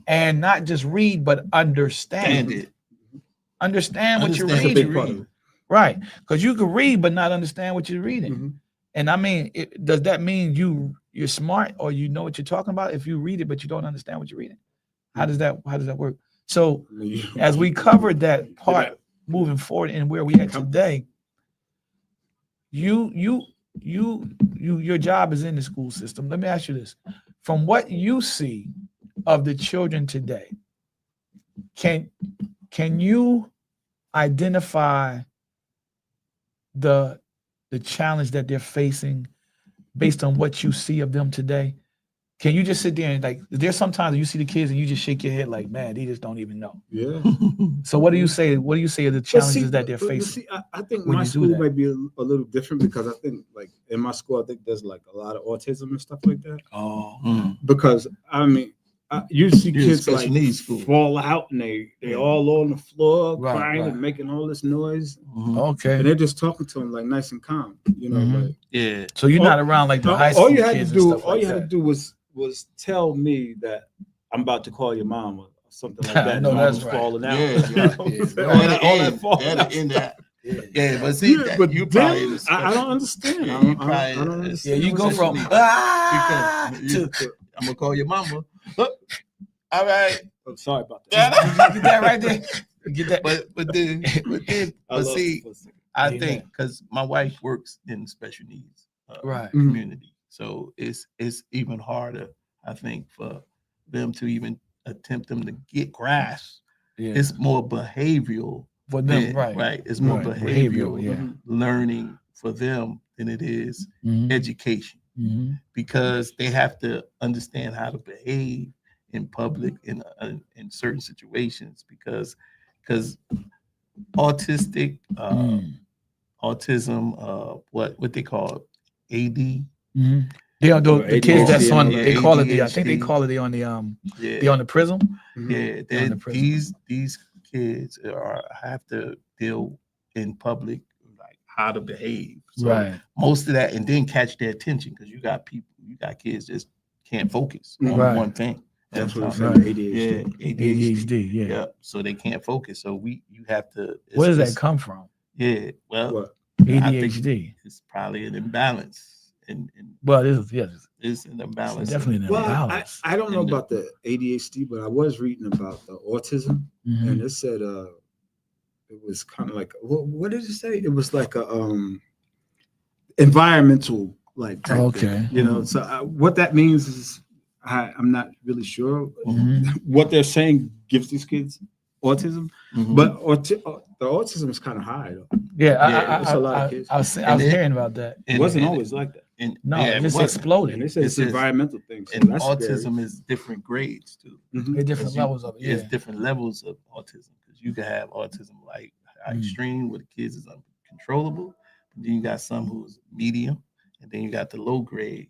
and not just read, but understand. Stand it. Understand what you're Understand. That's a big reading. part of it. Right. Because you can read, but not understand what you're reading. Mhm. And I mean, does that mean you're smart or you know what you're talking about if you read it, but you don't understand what you're reading? How does that work? So I mean, as we covered that part moving forward and where we at today, your job is in the school system. Let me ask you this. From what you see of the children today, can you identify the challenge that they're facing based on what you see of them today? Can you just sit there and like, there's sometimes you see the kids and you just shake your head like, man, they just don't even know. Yeah. So what do you say? What do you say are the challenges that they're but facing? see, I think when my you do school that? might be a little different because I think like in my school, I think there's like a lot of autism and stuff like that. Oh, Mm. Because I mean, you see You're a kids special like needs school. fall out and they Yeah. all on the floor Right, crying right. and making all this noise, Mhm. okay. and they're just talking to them like nice and calm, you know. Mhm. Like Yeah. So you're all- not around like the high all school you had to kids and do, stuff all like you had to that. do was tell me that I'm about to call your mom or something like that. No, and that's mom's right. falling out. Yeah, You know what I'm yeah. saying? All All that- that- all that falling out in stuff. that. Yeah, but see, Yeah, but you probably them, the I don't special- understand. Yeah, I you don't probably- understand. Yeah, you what's go that from shit. Because I'm gonna call your mama. All right. I'm sorry about Yeah. that. Get that right there. Get that. I love see, pussy. I Amen. think because my wife works in special needs Right. community, so it's even harder, I think, for them to even attempt them to get grasp. Yeah. It's more behavioral For them, than- right. right. It's more Right. behavioral, Yeah. Mhm. learning for them than it is Mhm. education, Mhm. because they have to understand how to behave in public in certain situations, because autistic autism, what they call AD. Mhm. They are Or the kids that's ADHD on. and all They that. call it the. I think they ADHD. call it they on the prism. Mhm. Yeah, They're on the prison. these kids have to deal in public, like how to behave. So Right. most of that, and then catch their attention, because you got kids just can't focus on Right. one thing. That's what I'm I'm saying. saying. ADHD. Yeah, ADHD. Yeah. Yeah, so they can't focus. So you have to. Where does that it's- come from? Yeah, well, What? I think ADHD. it's probably an imbalance, and Well, it is. Yes. it's an imbalance. Definitely an Well, imbalance. I don't know And the- about the ADHD, but I was reading about the autism, Mhm. and it said it was kind of like what did it say? It was like a environmental like type Okay. thing, you know. So what that means is I'm not really sure Mhm. what they're saying gives these kids autism, Mhm. but the autism is kind of high. Though. Yeah. Yeah, it's a lot of kids. I was And it- hearing about that. It wasn't always like that, And, No, yeah, it just wasn't. and exploded. they said it's It's just- environmental things. So And that's autism is different grades too. Mhm. There's different Because you- levels of it. There's Yeah. different levels of autism, because you can have autism like Mm. extreme, where the kids is uncontrollable. But then you got some who's medium, and then you got the low grade.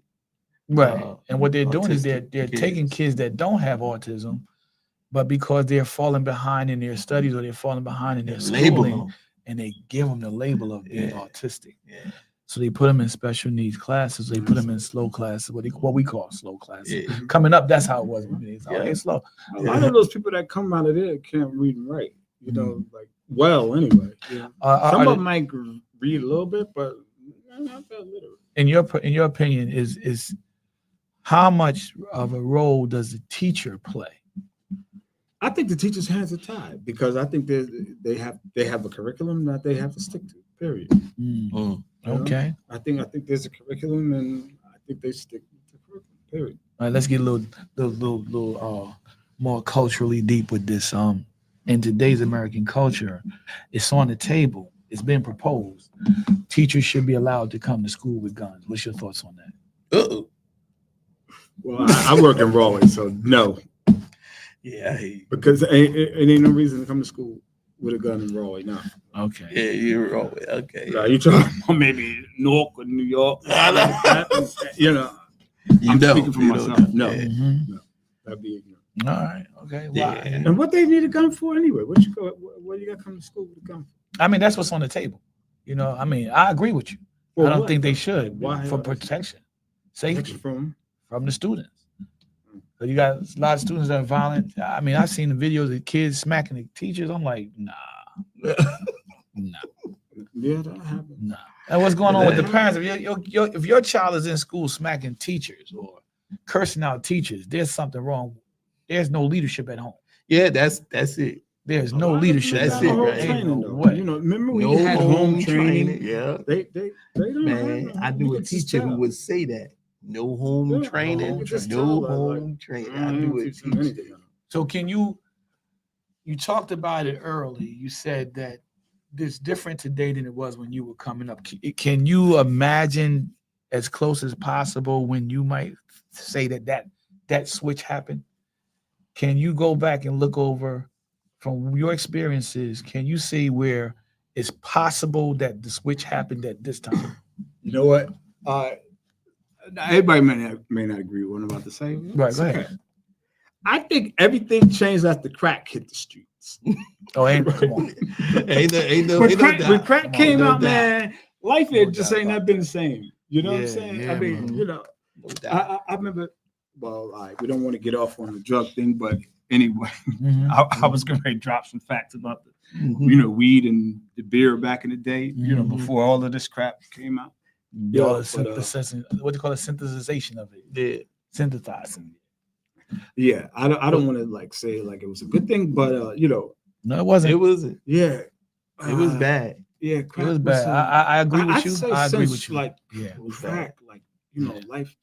Right. And what they're doing is autistic they're taking kids. kids that don't have autism but because they're falling behind in their studies or they're falling behind in their Label schooling, them. and they give them the label of being Yeah. autistic. Yeah. So they put them in special needs classes. They put them in slow classes, what we call slow classes. Yeah. Coming up, that's how it was. It's okay, Yeah. slow. A lot of those people that come out of there can't read and write, you know, like well anyway. Yeah. Some of them might read a little bit, but not that literate. in your opinion, is how much of a role does the teacher play? I think the teachers' hands are tied because I think they have a curriculum that they have to stick to. Period. Mm, Mm. okay. I think there's a curriculum, and I think they stick to the curriculum. Period. All right, let's get a little more culturally deep with this. In today's American culture, it's on the table. It's been proposed. Teachers should be allowed to come to school with guns. What's your thoughts on that? Uh-oh. Well, I work in Raleigh, so no, Yeah. because it ain't no reason to come to school with a gun in Raleigh. No. Okay. Yeah, you're wrong. Okay. No, you talking about maybe Newark or New York? I know. You know, You I'm know, speaking for you myself. know. No. Yeah. Mhm. that'd be ignorant. All right. Okay. Well, Yeah. And what they need a gun for anyway? What you got to come to school with a gun for? I mean, that's what's on the table. You know, I mean, I agree with you. I don't what? think they should Why? for protection, safety From from the students. So you got a lot of students that are violent. I mean, I've seen the videos of kids smacking the teachers. I'm like, nah. yeah, that happened. Nah. And what's going on with the parents? If your child is in school smacking teachers or cursing out teachers, there's something wrong. There's no leadership at home. Yeah, that's it. There's no leadership. That's at it, home. right? Ain't Training, no though. way. You know, remember we No had home home training. training. Yeah. They don't Man, have, I knew a teacher who would say that. No home Yeah, training. home training. No Like, home training. I knew a teacher. anything. So can you talked about it early. You said that it's different today than it was when you were coming up. Can you imagine as close as possible when you might say that switch happened? Can you go back and look over from your experiences? Can you see where it's possible that the switch happened at this time? You know what? Everybody may not agree with what I'm about to say. Right, It's go okay. ahead. I think everything changed after crack hit the streets. Oh, and come on. ain't no When doubt. crack Come on, came no out, doubt. man, life No had just doubt ain't about not been the same. You know what I'm Yeah, saying? yeah, I mean, man. you know, No doubt. I remember. Well, we don't want to get off on the drug thing, but anyway, Mhm. I was going to drop some facts about the Mhm. weed and the beer back in the day. Mhm. Before all of this crap came out. All Yeah, the synthesis, what do you call it? Synthesization of it. Yeah. Synthesizing. Yeah, I don't want to say it was a good thing, but No, it wasn't. It wasn't. yeah, It was bad. Yeah, It crack was bad. I agree with I'd you. say I agree since, with you. Like Yeah. crack, like Yeah. life.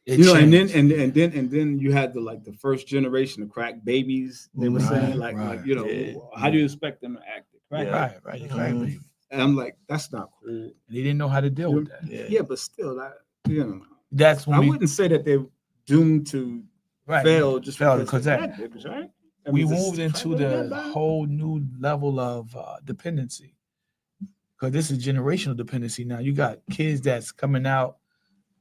It And changed. then you had the first generation of crack babies. They were saying Right, right. like how do you expect them to act? Crack? Yeah. Right. You're correct, Mhm. baby. And I'm like, that's not cool. And he didn't know how to deal with that. Yeah. Yeah, but still, That's when I we wouldn't say that they're doomed to right. fail just Fail because because they're that- crack babies, right? I we mean, is moved this into crack really that the bad? whole new level of dependency. Because this is generational dependency now. You got kids that's coming out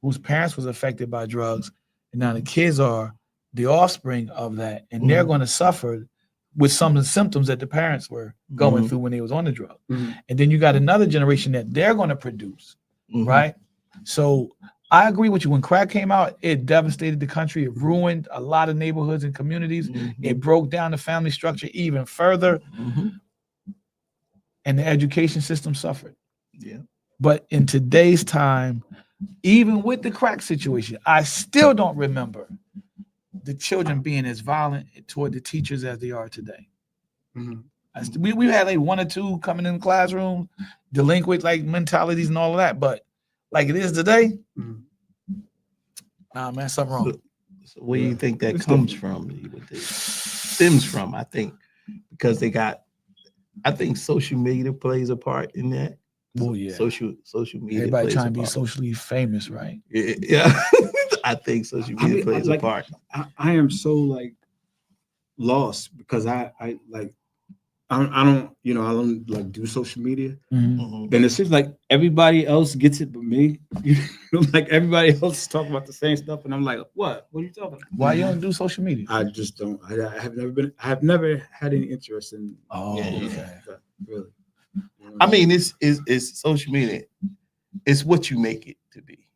whose parents was affected by drugs, and now the kids are the offspring of that, and they're Mhm. going to suffer with some of the symptoms that the parents were going Mhm. through when they was on the drug. Mhm. And then you got another generation that they're going to produce, Mhm. right? So I agree with you. When crack came out, it devastated the country. It ruined a lot of neighborhoods and communities. Mhm. It broke down the family structure even further, Mhm. and the education system suffered. Yeah. But in today's time, even with the crack situation, I still don't remember the children being as violent toward the teachers as they are today. Mhm. We had like one or two coming in the classroom, delinquent like mentalities and all of that, but like it is today, Mhm. nah, man, something wrong. So where do you think that It's comes from? You would think? Stems from, I think, because I think social media plays a part in that. Oh yeah, Social media. everybody plays trying a to be part. socially famous, right? Yeah. I think social I media mean, plays a like, part. I am so lost because I I don't, I don't like do social media. Mhm. Then it seems like everybody else gets it but me. Like everybody else is talking about the same stuff, and I'm like, what? What are you talking about? Why you don't do social media? I just don't. I have never had any interest in. Oh, Yeah, yeah. okay. that, really. I mean, it's social media. It's what you make it to be,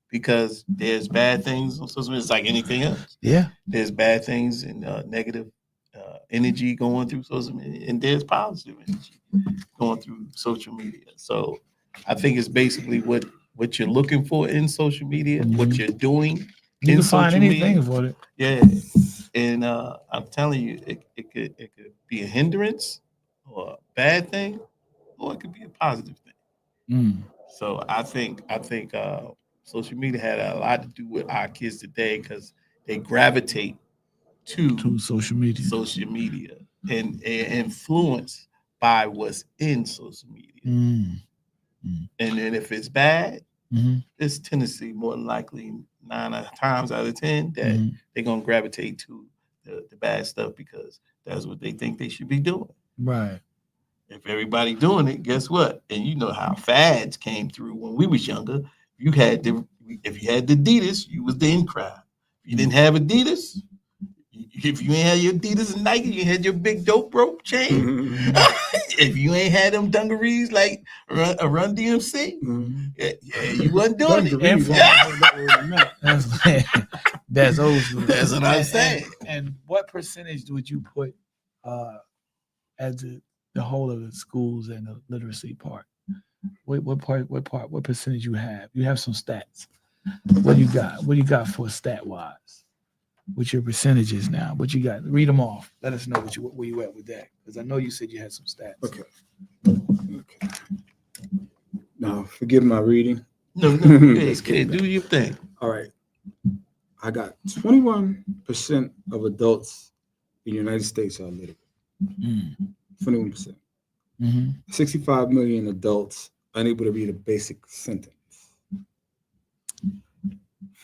because there's bad things on social media. It's like anything else. Yeah. There's bad things and negative energy going through social media, and there's positive energy going through social media. So I think it's basically what you're looking for in social media, what Mhm. you're doing. You In can find social anything media. for it. Yeah, and I'm telling you, it could be a hindrance or a bad thing, or it could be a positive thing. Mm. So I think social media had a lot to do with our kids today, because they gravitate To to social media. social media and influenced by what's in social media. Mm. And then if it's bad, Mhm. it's tendency more than likely 9 times out of 10 that Mhm. they're gonna gravitate to the bad stuff, because that's what they think they should be doing. Right. If everybody doing it, guess what? And you know how fads came through when we was younger. If you had the Adidas, you was the in crowd. If you didn't have Adidas, if you ain't had your Adidas and Nike, you had your big dope rope chain. If you ain't had them dungarees like Run DMC, yeah, you wasn't doing it. Dungarees, That's old school. That's what I'm And- saying. And what percentage would you put as the whole of the schools and the literacy part? What percentage you have? You have some stats. What do you got? What do you got for stat wise? What's your percentages now? What you got? Read them off. Let us know where you at with that, because I know you said you had some stats. Okay. Now, forgive my reading. No, do your thing. All right. I got 21% of adults in the United States are literate. Mm. 21%. Mm-hmm. 65 million adults unable to read a basic sentence.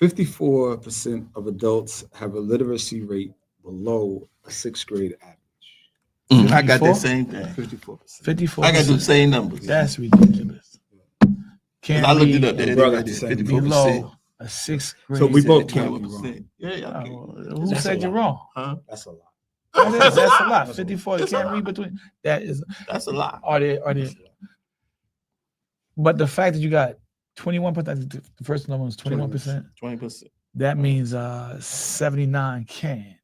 54% of adults have a literacy rate below a 6th grade average. I got 54? that same thing. 54%. 54. I got the same numbers. That's ridiculous. Can't I looked it read up. There, Bro, I right got the there, same. 54%. below a 6th grade. So we both Said can't be 21%. wrong. Yeah, okay. Who That's said a you're lot. wrong? Huh? That's a lot. That's a lot. That's a 54. You That's a can't lot. read between. That is. That's a lot. Are they? But the fact that you got 21%, the first number was 21%. 20%. That means 79 can.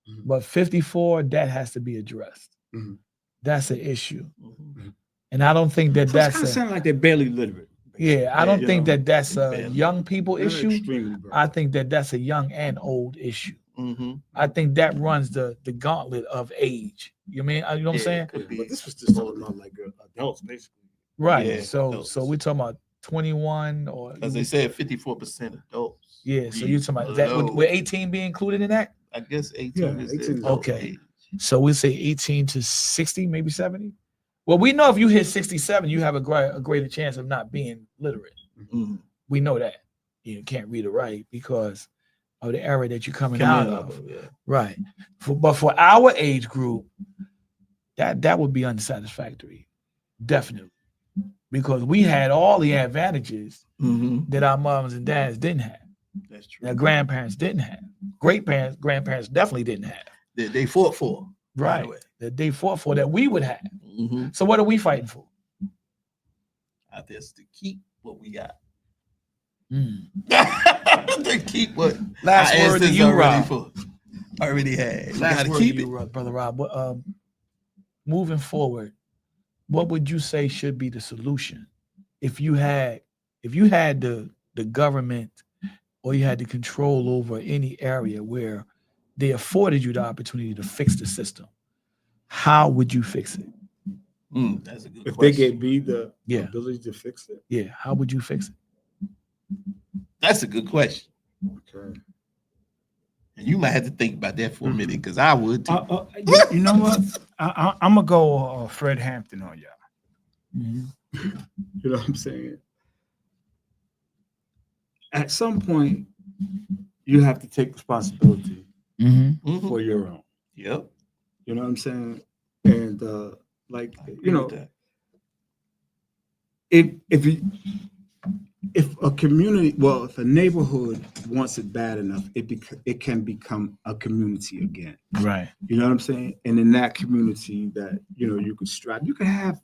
Mhm. But 54, that has to be addressed. Mhm. That's an issue. Mhm. And I don't think that So it's that's kind of a, sounding like they're barely literate. yeah, I don't Yeah, think you know, that that's a barely. young people They're issue. extremely bright. I think that that's a young and old issue. Mm-hmm. I think that runs the gauntlet of age. You know what I'm saying? Could be. But this was just talking about like adults, basically. Right. Yeah, so adults. we're talking about 21 or Because they said 54% adults. yeah. So read you're talking about that below- would 18 be included in that? I guess 18 Yeah, is 18 is the adult okay. age. So we say 18 to 60, maybe 70. Well, we know if you hit 67, you have a greater chance of not being literate. Mhm. We know that you can't read or write because of the era that you're coming Come out in of. off of, yeah. Right. But for our age group, that would be unsatisfactory, definitely, because we had all the advantages Mhm. that our moms and dads didn't have, That's true. that grandparents didn't have, grandparents definitely didn't have. They fought for. Right. away. That they fought for that we would have. Mm-hmm. So what are we fighting for? I guess to keep what we got. Mm. To keep what Last our word to ancestors you, already Rob. already had. We Last gotta word keep to it. you, Brother Rob. But, moving forward, what would you say should be the solution if you had the government or you had the control over any area where they afforded you the opportunity to fix the system? How would you fix it? That's a good If they question. gave me the Yeah. ability to fix it, Yeah, how would you fix it? That's a good question. okay. And you might have to think about that for a minute, because I would too. You know what? I'm gonna go Fred Hampton on y'all. Mm-hmm. You know what I'm saying? At some point, you have to take responsibility Mm-hmm. Mhm. for your own. Yep. You know what I'm saying? And like I agree you know, with that. if a community, well, if a neighborhood wants it bad enough, it can become a community again. Right. You know what I'm saying? And in that community, that you could strive. You could have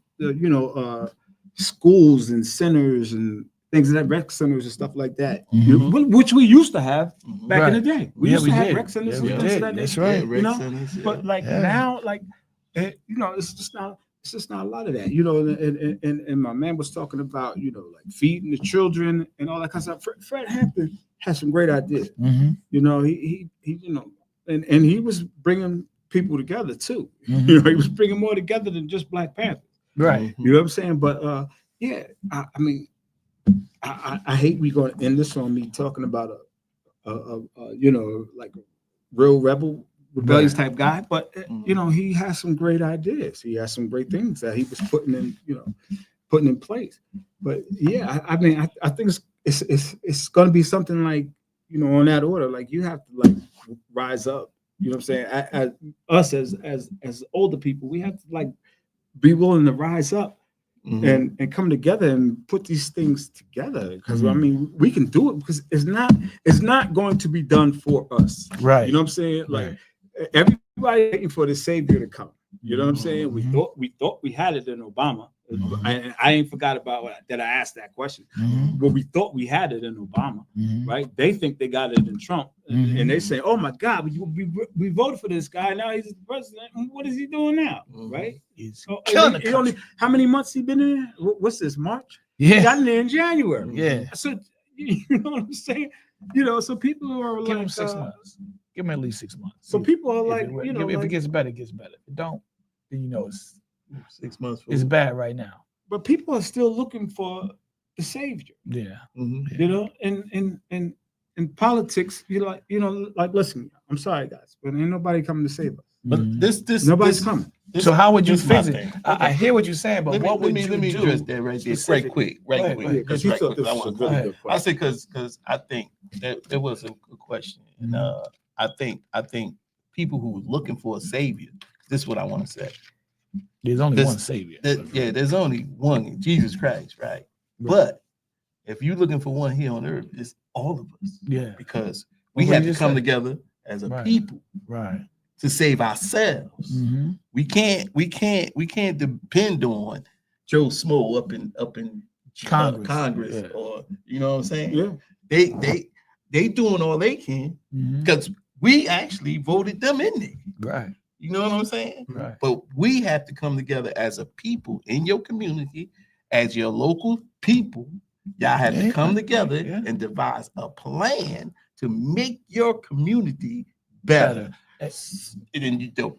schools and centers and things like rec centers and stuff like that, which we used to have back in the day. We used to have rec centers. Yeah, we and things of did. that That's nature, right. Rec centers, But like now, like it's just not. It's just not a lot of that, and my man was talking about, like feeding the children and all that kind of stuff. Fred Hampton has some great ideas. He and he was bringing people together too. He was bringing more together than just Black Panthers. Right. You know what I'm saying? But I mean, I hate we going to end this on me talking about like a real rebellious type guy, but he has some great ideas. He has some great things that he was putting in place. But I mean, I think it's going to be something like, on that order. Like you have to like rise up. You know what I'm saying? As older people, we have to like be willing to rise up and come together and put these things together. Because I mean, we can do it, because it's not going to be done for us. Right. You know what I'm saying? Like everybody waiting for the savior to come. You know what I'm saying? We thought we had it in Obama. I ain't forgot about that. I asked that question. But we thought we had it in Obama, right? They think they got it in Trump, and they say, "Oh my God, we voted for this guy. Now he's the president. What is he doing now?" Right? He's how many months he been in? What's this, March? Yeah. He got in there in January. Yeah. So you know what I'm saying? So people are Give like, him 6 months. Give him at least 6 months. So people are like, if it gets better, it gets better. If it don't, then it's 6 months. It's bad right now. But people are still looking for the savior. Yeah. In politics, like listen, I'm sorry guys, but ain't nobody coming to save us. But nobody's coming. So how would you fix it? thing. I hear what you're saying, but what would you let me do? address that right there, right quick. Because he thought this was a really good I question. say because I think that there was a good question, and I think people who are looking for a savior. This is what I want to say. There's only one savior. There's only one, Jesus Christ, right? But if you're looking for one here on earth, it's all of us. Yeah. Because we have to come together as a people, right, to save ourselves. We can't depend on Joe Smo up in Congress, or you know what I'm saying? Yeah. They doing all they can because we actually voted them in there. Right. You know what I'm saying? Right. But we have to come together as a people in your community, as your local people. Y'all have to come together and devise a plan to make your community better. And then the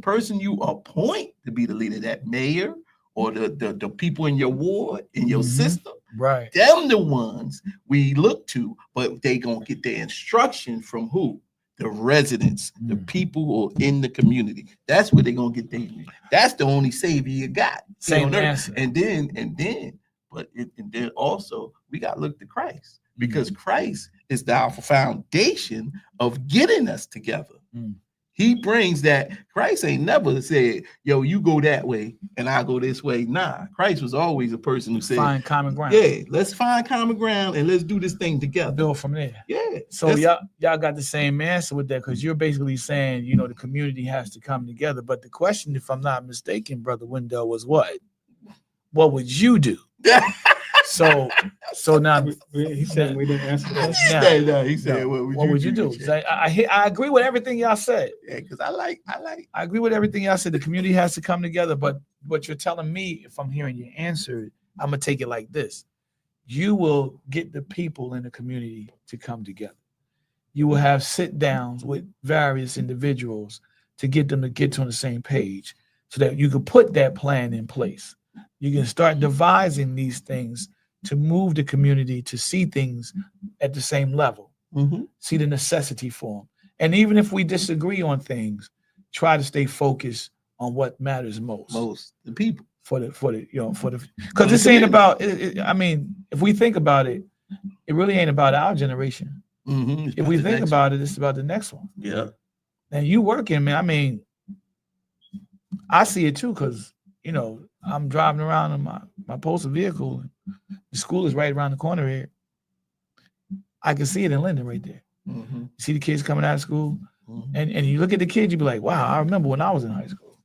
person you appoint to be the leader, that mayor or the people in your ward, in your system, right? Them the ones we look to, but they gonna get their instruction from who? The residents, the people who are in the community. That's where they're gonna get their. That's the only savior you got. Same answer. And then also we got to look to Christ, because Christ is the foundation of getting us together. He brings that. Christ ain't never said, "Yo, you go that way and I go this way." Nah, Christ was always a person who said, "Find common ground." Yeah, let's find common ground and let's do this thing together. Build from there. Yeah. So y'all got the same answer with that, because you're basically saying, the community has to come together. But the question, if I'm not mistaken, Brother Wendell, was what? What would you do? So now he said we didn't answer that. No, he said, "What would you do?" I agree with everything y'all said. Yeah, because I agree with everything y'all said. The community has to come together. But what you're telling me, if I'm hearing your answer, I'm gonna take it like this: you will get the people in the community to come together. You will have sit downs with various individuals to get them to get on the same page, so that you can put that plan in place. You can start devising these things to move the community to see things at the same level, see the necessity for them. And even if we disagree on things, try to stay focused on what matters most. The people. Because this ain't about, I mean, if we think about it, it really ain't about our generation. If we think about it, it's about the next one. Yeah. And you working, man, I mean, I see it too, because you know I'm driving around in my postal vehicle. The school is right around the corner here. I can see it in Linden right there. Mhm, See the kids coming out of school, mhm. and you look at the kids, you be like, wow, I remember when I was in high school,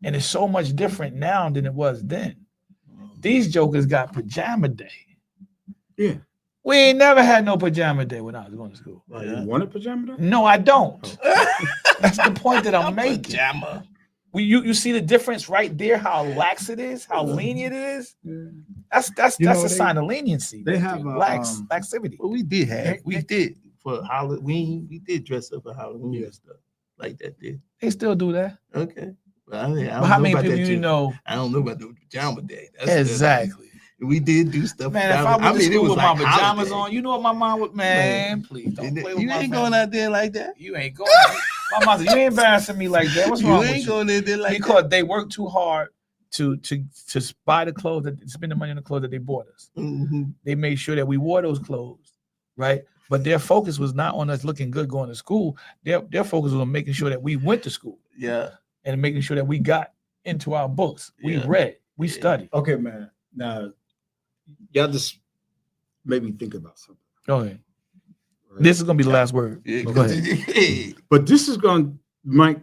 and it's so much different now than it was then. These jokers got pajama day. Yeah. We ain't never had no pajama day when I was going to school. You want a pajama day? No, I don't. That's the point that I'm making. Pajama. You see the difference right there, how lax it is, how lenient it is. That's You know, a sign of leniency. they right have there. a, laxivity. Well, we did for Halloween. We did dress up for Halloween and stuff like that. Did They still do that. okay. Well, I don't But how know many about people that you too. know? I don't know about the pajama day. That's Exactly. we did do stuff. Man, if I went to school with my pajamas holiday. on, you know what my mom would, man, please don't And play with you my ain't family. going out there like that. You ain't going. My mom said, you ain't embarrassing me like that. What's You wrong ain't with you? going in there like Because they work too hard to buy the clothes, that spend the money on the clothes that they bought us. that. Mhm. They made sure that we wore those clothes, right? But their focus was not on us looking good going to school. Their focus was on making sure that we went to school Yeah. and making sure that we got into our books. We Yeah. read, we studied. Okay, man. Now, y'all just made me think about something. Go ahead. right? This is gonna be the last word. Yeah, Go ahead. But this is going might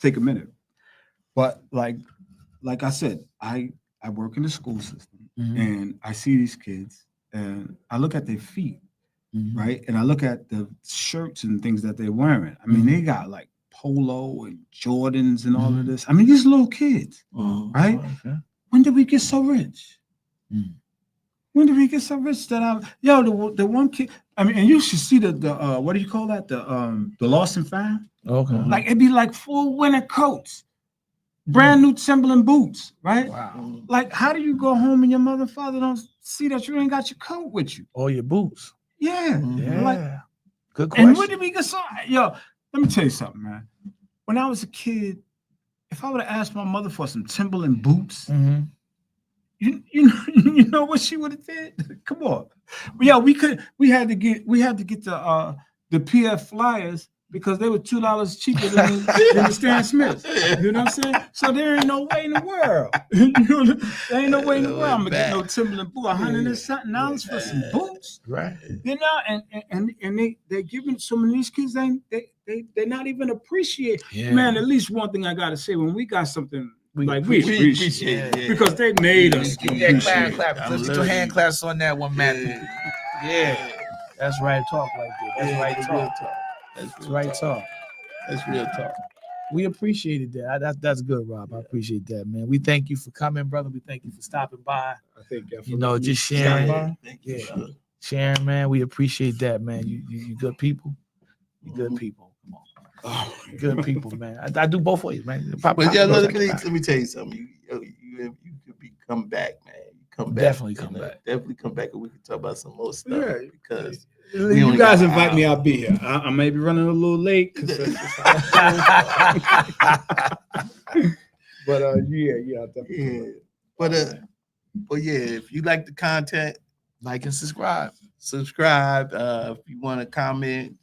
take a minute. But like I said, I work in the school system Mhm. and I see these kids and I look at their feet, Mhm. right? And I look at the shirts and things that they're wearing. I mean, Mhm. they got like Polo and Jordans and all of Mhm. this. I mean, these little kids. Mhm. Right? Okay. When did we get so rich? Mm. When did we get so rich that the one kid? I mean, and you should see the what do you call that? The lost and found. Okay. Like it'd be like full winter coats, brand new Timberland boots, right? Wow. Mhm. Like, how do you go home and your mother and father don't see that you ain't got your coat with you? All your boots. Yeah. Mhm. Yeah. Like- Good And question. when did we get so? Yo, let me tell you something, man. When I was a kid, if I would have asked my mother for some Timberland boots, Mhm. you know what she would have did? Come on. But yeah, we had to get the PF Flyers because they were $2 cheaper than the Stan Smiths. You know what I'm saying? So there ain't no way in the world. You know, there ain't no way in the world I'm gonna get no Timberland boot, $100 and something dollars for some boots. Right. You know, and they giving some of these kids they're not even appreciate. Yeah. Man, at least one thing I gotta say, when we got something We like we appreciate it. because they made us Yeah, Yeah, appreciate. clap. I'm Let's do learning. hand claps on that one, Matthew. Yeah. That's right talk right there. That's right real talk. talk. That's right talk. That's real talk. We appreciated that. That's good, Rob. I appreciate that, man. We thank you for coming, brother. We thank you for stopping by. I think You know, just sharing. Thank you. Yeah. brother. Sharing, man. We appreciate that, man. You good people. You good people. Come on. Oh, Good people, man. I do both ways, man. But yeah, let Pop- me tell you something. You could be come back, man. You come back. Definitely come back. Definitely come back, and we can talk about some more stuff. Yeah. Because You only guys got an invite me, hour. I'll be here. I may be running a little late, but yeah, definitely. yeah, but yeah, if you like the content, Like and subscribe. subscribe. If you want to comment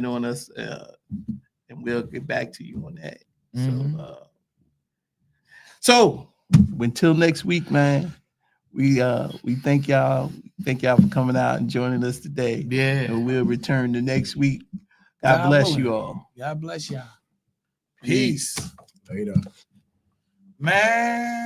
on us, and we'll get back to you on that. Mhm. So until next week, man. We thank y'all. Thank y'all for coming out and joining us today. Yeah. And we'll return the next week. God God bless willing. you all. God bless y'all. Peace. Later. Man.